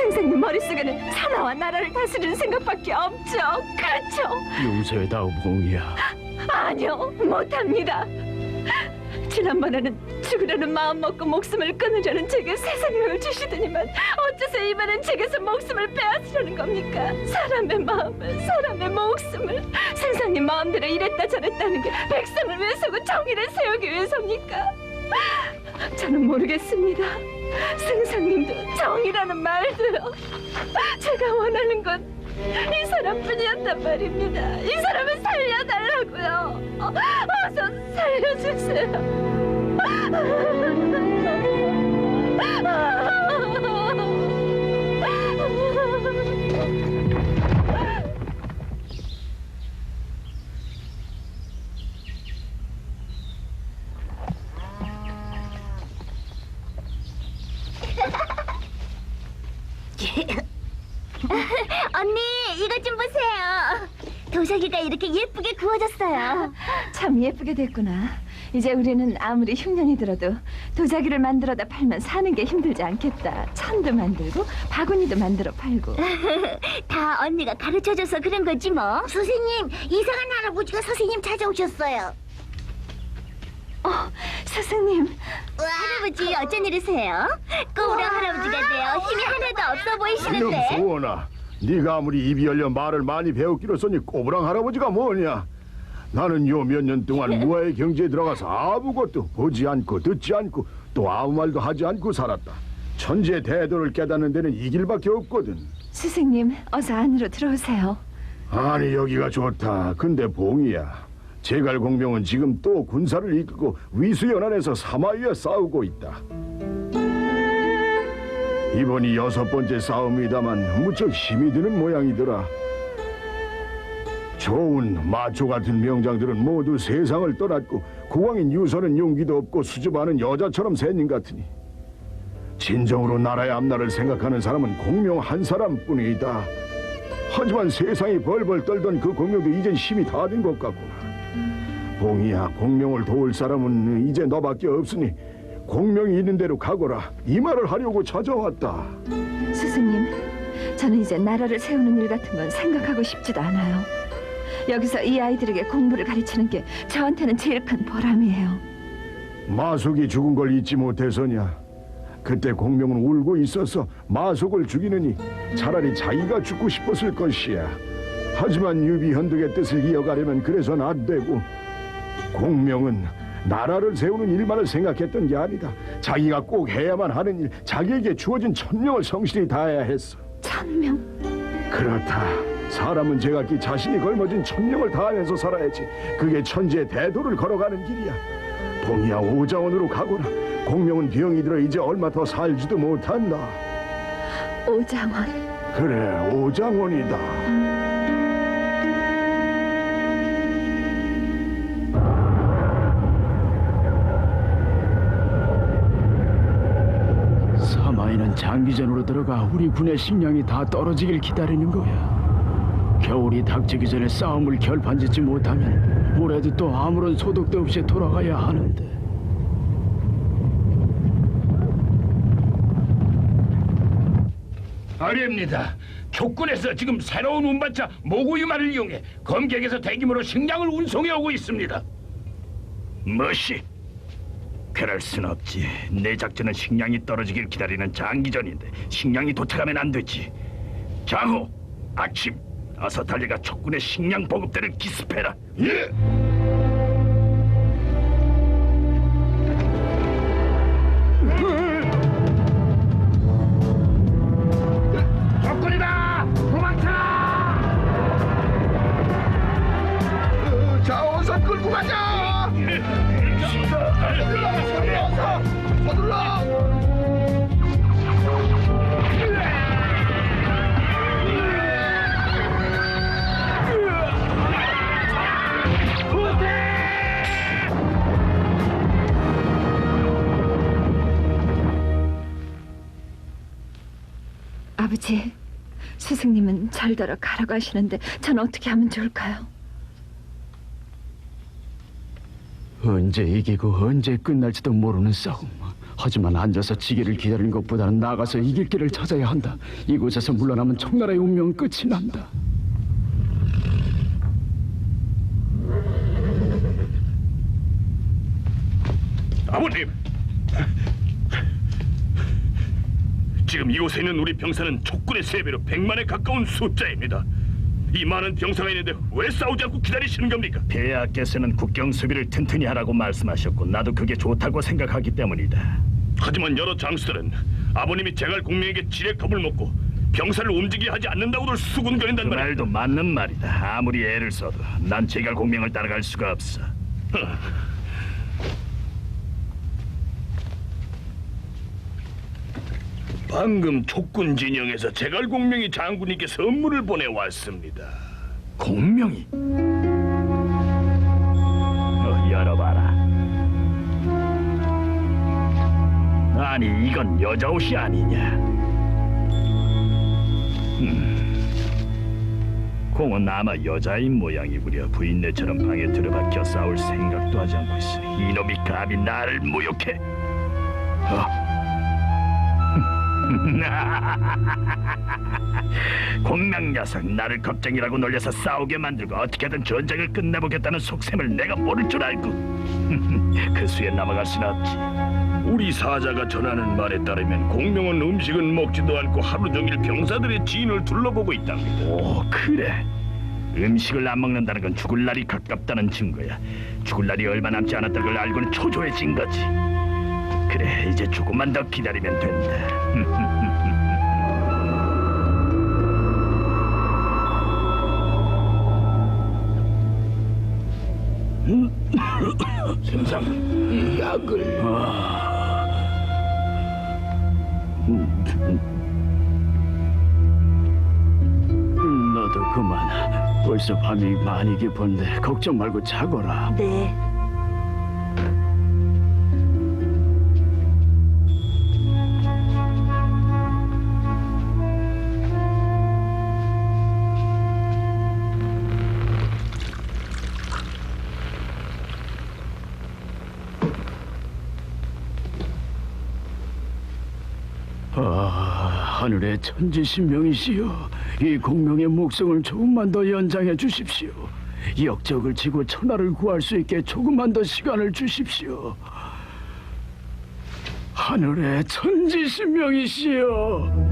Speaker 6: 승상님 머릿속에는 천하와 나라를 다스리는 생각밖에 없죠. 그렇죠?
Speaker 3: 용서해다오 봉이야.
Speaker 6: 아니요, 못합니다. 지난번에는 죽으려는 마음 먹고 목숨을 끊으려는 제게 새 생명을 주시더니만 어째서 이번엔 제게서 목숨을 빼앗으려는 겁니까? 사람의 마음을, 사람의 목숨을. 승상님 마음대로 이랬다 저랬다는 게 백성을 위해서고 정의를 세우기 위해서입니까? 저는 모르겠습니다. 승상님도 정의라는 말도요. 제가 원하는 건 이 사람뿐이었단 말입니다. 이 사람을 살려달라고요. 어서 살려주세요.
Speaker 11: 언니, 이것 좀 보세요. 도자기가 이렇게 예쁘게 구워졌어요.
Speaker 6: 참 예쁘게 됐구나. 이제 우리는 아무리 흉년이 들어도 도자기를 만들어다 팔면 사는 게 힘들지 않겠다. 천도 만들고 바구니도 만들어 팔고.
Speaker 11: 다 언니가 가르쳐줘서 그런 거지 뭐. 선생님, 이상한 할아버지가 선생님 찾아오셨어요.
Speaker 6: 스승님.
Speaker 11: 할아버지 어쩐 일이세요? 꼬부랑 할아버지가 돼요. 힘이 하나도 없어 보이시는데.
Speaker 1: 소원아, 네가 아무리 입이 열려 말을 많이 배웠기로서니 꼬부랑 할아버지가 뭐냐? 나는 요 몇 년 동안 무아의 경지에 들어가서 아무것도 보지 않고 듣지 않고 또 아무 말도 하지 않고 살았다. 천지의 대도를 깨닫는 데는 이 길밖에 없거든.
Speaker 6: 스승님, 어서 안으로 들어오세요.
Speaker 1: 아니, 여기가 좋다. 근데 봉이야, 제갈공명은 지금 또 군사를 이끌고 위수연안에서 사마위와 싸우고 있다. 이번이 6번째 싸움이다만 무척 힘이 드는 모양이더라. 좋은 마초 같은 명장들은 모두 세상을 떠났고 국왕인 유서는 용기도 없고 수줍어하는 여자처럼 새님 같으니 진정으로 나라의 앞날을 생각하는 사람은 공명 한 사람뿐이다. 하지만 세상이 벌벌 떨던 그 공명도 이젠 힘이 다 된 것 같구나. 봉이야, 공명을 도울 사람은 이제 너밖에 없으니 공명이 있는 대로 가거라. 이 말을 하려고 찾아왔다.
Speaker 6: 스승님, 저는 이제 나라를 세우는 일 같은 건 생각하고 싶지도 않아요. 여기서 이 아이들에게 공부를 가르치는 게 저한테는 제일 큰 보람이에요.
Speaker 1: 마속이 죽은 걸 잊지 못해서냐? 그때 공명은 울고 있어서 마속을 죽이느니 차라리 자기가 죽고 싶었을 것이야. 하지만 유비현득의 뜻을 이어가려면 그래서는 안 되고, 공명은 나라를 세우는 일만을 생각했던 게 아니다. 자기가 꼭 해야만 하는 일, 자기에게 주어진 천명을 성실히 다해야 했어.
Speaker 6: 천명?
Speaker 1: 그렇다. 사람은 제각기 자신이 걸머진 천명을 다하면서 살아야지. 그게 천지의 대도를 걸어가는 길이야. 봉이야, 오장원으로 가거라. 공명은 병이 들어 이제 얼마 더 살지도 못한다.
Speaker 6: 오장원.
Speaker 1: 그래, 오장원이다.
Speaker 3: 사마이는 장기전으로 들어가 우리 군의 식량이 다 떨어지길 기다리는 거야. 겨울이 닥치기 전에 싸움을 결판짓지 못하면 올해도 또 아무런 소득도 없이 돌아가야 하는데.
Speaker 2: 아닙니다. 촉군에서 지금 새로운 운반차 모구유마를 이용해 검객에서 대규모로 식량을 운송해 오고 있습니다.
Speaker 5: 뭐시? 그럴 순 없지. 내 작전은 식량이 떨어지길 기다리는 장기전인데 식량이 도착하면 안 되지. 장호, 아침, 어서 달려가 촉군의 식량 보급대를 기습해라.
Speaker 1: 예!
Speaker 2: 적군이다! 도망쳐!
Speaker 8: 자, 어서 끌고 가자. 서둘러.
Speaker 6: 아버지, 스승님은 절더러 가라고 하시는데 전 어떻게 하면 좋을까요?
Speaker 3: 언제 이기고 언제 끝날지도 모르는 싸움. 하지만 앉아서 지기를 기다리는 것보다는 나가서 이길 길을 찾아야 한다. 이곳에서 물러나면 청나라의 운명은 끝이 난다.
Speaker 9: 아버님, 지금 이곳에 있는 우리 병사는 촉군의 3배로 100만에 가까운 숫자입니다. 이 많은 병사가 있는데 왜 싸우지 않고 기다리시는 겁니까?
Speaker 5: 폐하께서는 국경 수비를 튼튼히 하라고 말씀하셨고 나도 그게 좋다고 생각하기 때문이다.
Speaker 9: 하지만 여러 장수들은 아버님이 제갈공명에게 지뢰 겁을 먹고 병사를 움직이게 하지 않는다고들 수군거린단
Speaker 5: 그
Speaker 9: 말이야.
Speaker 5: 말도 맞는 말이다. 아무리 애를 써도 난 제갈공명을 따라갈 수가 없어.
Speaker 9: 방금 촉군 진영에서 제갈공명이 장군님께 선물을 보내왔습니다.
Speaker 5: 공명이? 열어봐라. 아니, 이건 여자 옷이 아니냐? 총은 아마 여자인 모양이구려. 부인네처럼 방에 들어박혀 싸울 생각도 하지 않고 있으니 이놈이 감히 나를 모욕해. 공명 녀석, 나를 겁쟁이라고 놀려서 싸우게 만들고 어떻게든 전쟁을 끝내보겠다는 속셈을 내가 모를 줄 알고 그 수에 넘어갈 수는 없지.
Speaker 9: 우리 사자가 전하는 말에 따르면 공명은 음식은 먹지도 않고 하루 종일 병사들의 진을 둘러보고 있답니다.
Speaker 5: 오, 그래. 음식을 안 먹는다는 건 죽을 날이 가깝다는 증거야. 죽을 날이 얼마 남지 않았다는 걸 알고는 초조해진 거지. 그래, 이제 조금만 더 기다리면 된다.
Speaker 2: 선상, 이 약을...
Speaker 3: 너도 그만. 벌써 밤이 많이 깊은데 걱정 말고 자거라.
Speaker 11: 네.
Speaker 3: 하늘의 천지신명이시여, 이 공명의 목성을 조금만 더 연장해 주십시오. 역적을 치고 천하를 구할 수 있게 조금만 더 시간을 주십시오. 하늘의 천지신명이시여.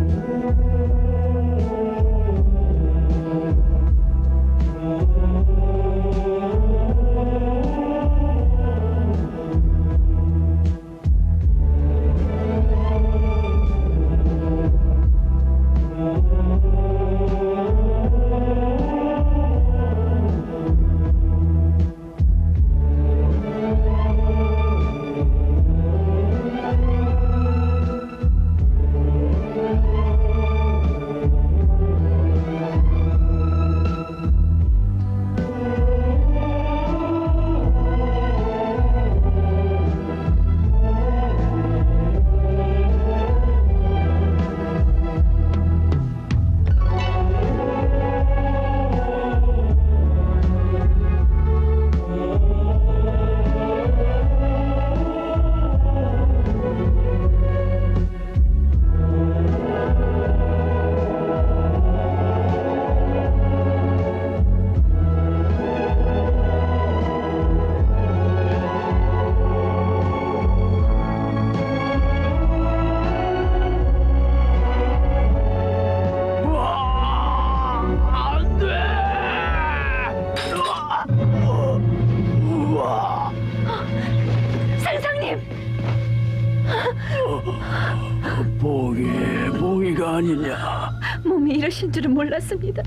Speaker 6: 선생님!
Speaker 3: 봉이가 아니냐.
Speaker 6: 몸이 이러신 줄은 몰랐습니다.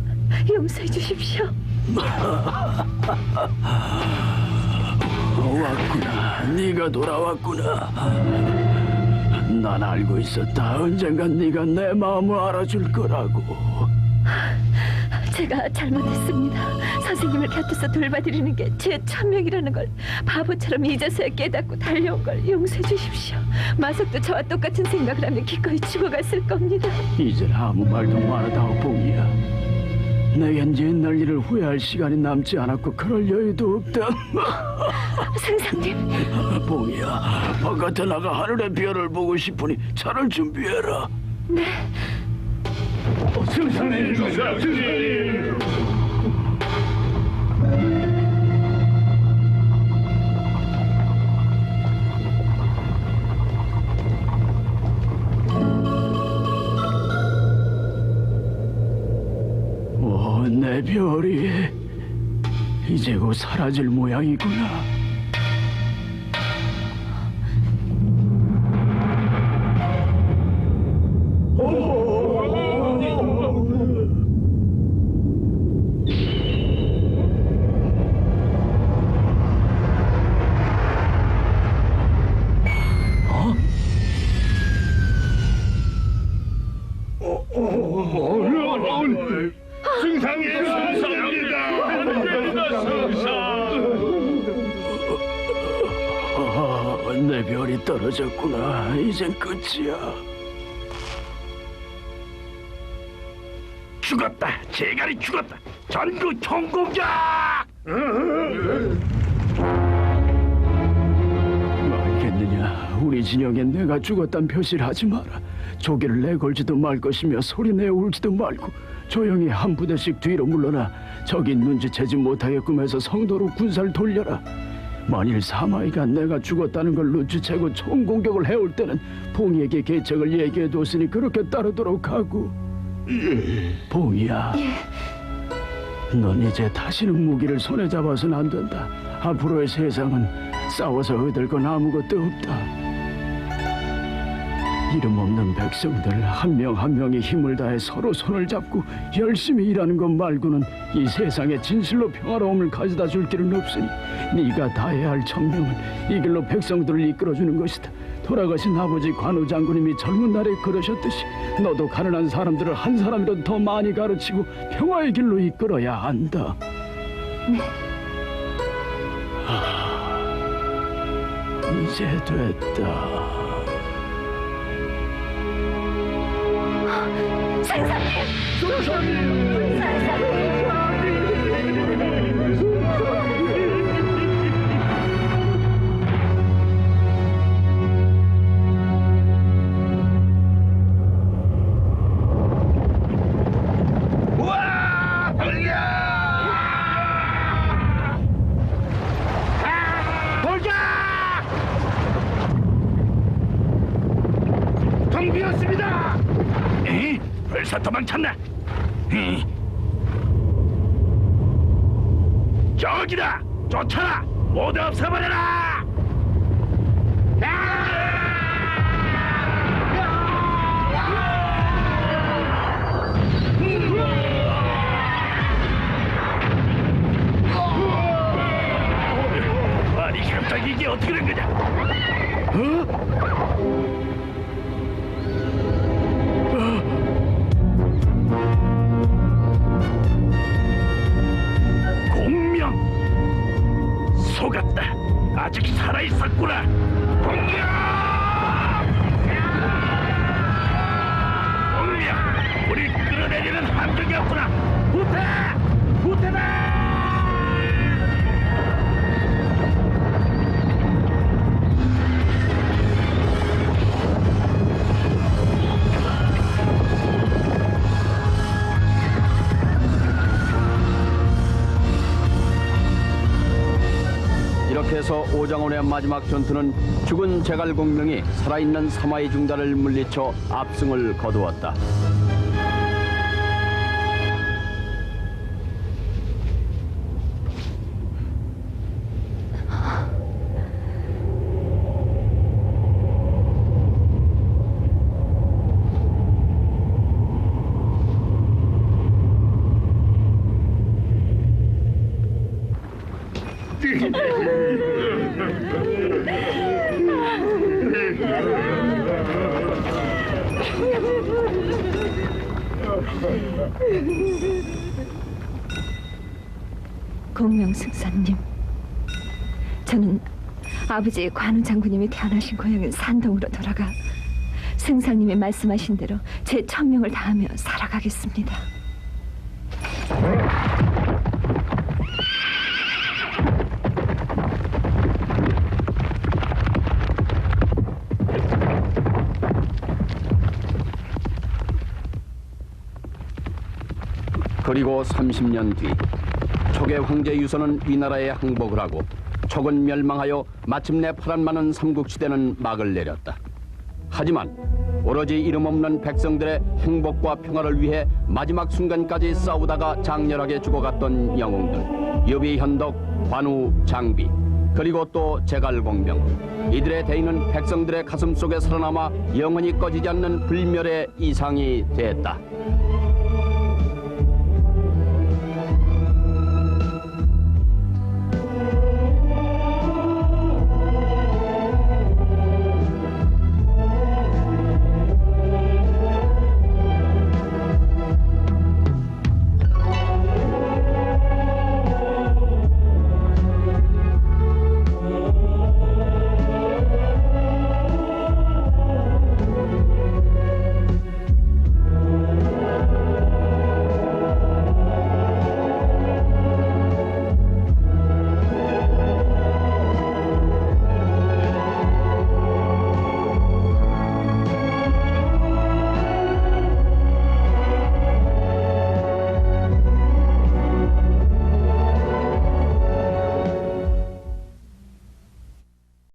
Speaker 6: 용서해 주십시오.
Speaker 3: 왔구나. 네가 돌아왔구나. 난 알고 있었다. 언젠간 네가 내 마음을 알아줄 거라고.
Speaker 6: 제가 잘못했습니다. 선생님을 곁에서 돌봐드리는 게 제 천명이라는 걸 바보처럼 이제서야 깨닫고 달려온 걸 용서해 주십시오. 마석도 저와 똑같은 생각을 하면 기꺼이 죽어갔을 겁니다.
Speaker 3: 이젠 아무 말도 말하다오, 봉이야. 내겐 옛날 일을 후회할 시간이 남지 않았고 그럴 여유도 없다.
Speaker 6: 선생님!
Speaker 3: 봉이야, 바깥에 나가 하늘의 별을 보고 싶으니 차를 준비해라.
Speaker 6: 네.
Speaker 9: 승상님!
Speaker 3: 내 별이 이제 곧 사라질 모양이구나. 내 별이 떨어졌구나. 이젠 끝이야.
Speaker 5: 죽었다. 제갈이 죽었다.
Speaker 2: 전구 총공격!
Speaker 3: 알겠느냐? 우리 진영에 내가 죽었단 표시를 하지 마라. 조개를 내걸지도 말 것이며 소리내 울지도 말고 조용히 한 부대씩 뒤로 물러나 적이 눈치채지 못하게끔 해서 성도로 군사를 돌려라. 만일 사마이가 내가 죽었다는 걸 눈치채고 총공격을 해올 때는 봉이에게 계책을 얘기해뒀으니 그렇게 따르도록 하고. 봉이야, 넌 이제 다시는 무기를 손에 잡아서는 안 된다. 앞으로의 세상은 싸워서 얻을 건 아무것도 없다. 이름 없는 백성들 한 명 한 명이 힘을 다해 서로 손을 잡고 열심히 일하는 것 말고는 이 세상에 진실로 평화로움을 가져다 줄 길은 없으니 네가 다해야 할 천명은 이 길로 백성들을 이끌어주는 것이다. 돌아가신 아버지 관우 장군님이 젊은 날에 그러셨듯이 너도 가난한 사람들을 한 사람이라도 더 많이 가르치고 평화의 길로 이끌어야 한다. 이제 됐다.
Speaker 2: 우와! 돌려! 돌자! 텅 비었습니다! 에이? 벌써 도망쳤나? 에이? 저기다! 쫓아라! 모두 없애버려라! 아니 갑자기 이게 어떻게 된 거냐? 공명! 속았다. 아직 살아있었구나. 공명! 공명! 우리 끌어내리는 함정이었구나. 후퇴! 후퇴다!
Speaker 4: 이렇게 해서 오장원의 마지막 전투는 죽은 제갈공명이 살아있는 사마이 중단을 물리쳐 압승을 거두었다.
Speaker 6: 공명승사님, 저는 아버지 관우 장군님이 태어나신 고향인 산동으로 돌아가 승상님이 말씀하신 대로 제 천명을 다하며 살아가겠습니다.
Speaker 4: 그리고 30년 뒤 촉의 황제 유선은 위나라에 항복을 하고 촉은 멸망하여 마침내 파란만한 삼국시대는 막을 내렸다. 하지만 오로지 이름 없는 백성들의 행복과 평화를 위해 마지막 순간까지 싸우다가 장렬하게 죽어갔던 영웅들, 유비, 현덕, 관우, 장비, 그리고 또 제갈공명, 이들의 대의는 백성들의 가슴 속에 살아남아 영원히 꺼지지 않는 불멸의 이상이 됐다.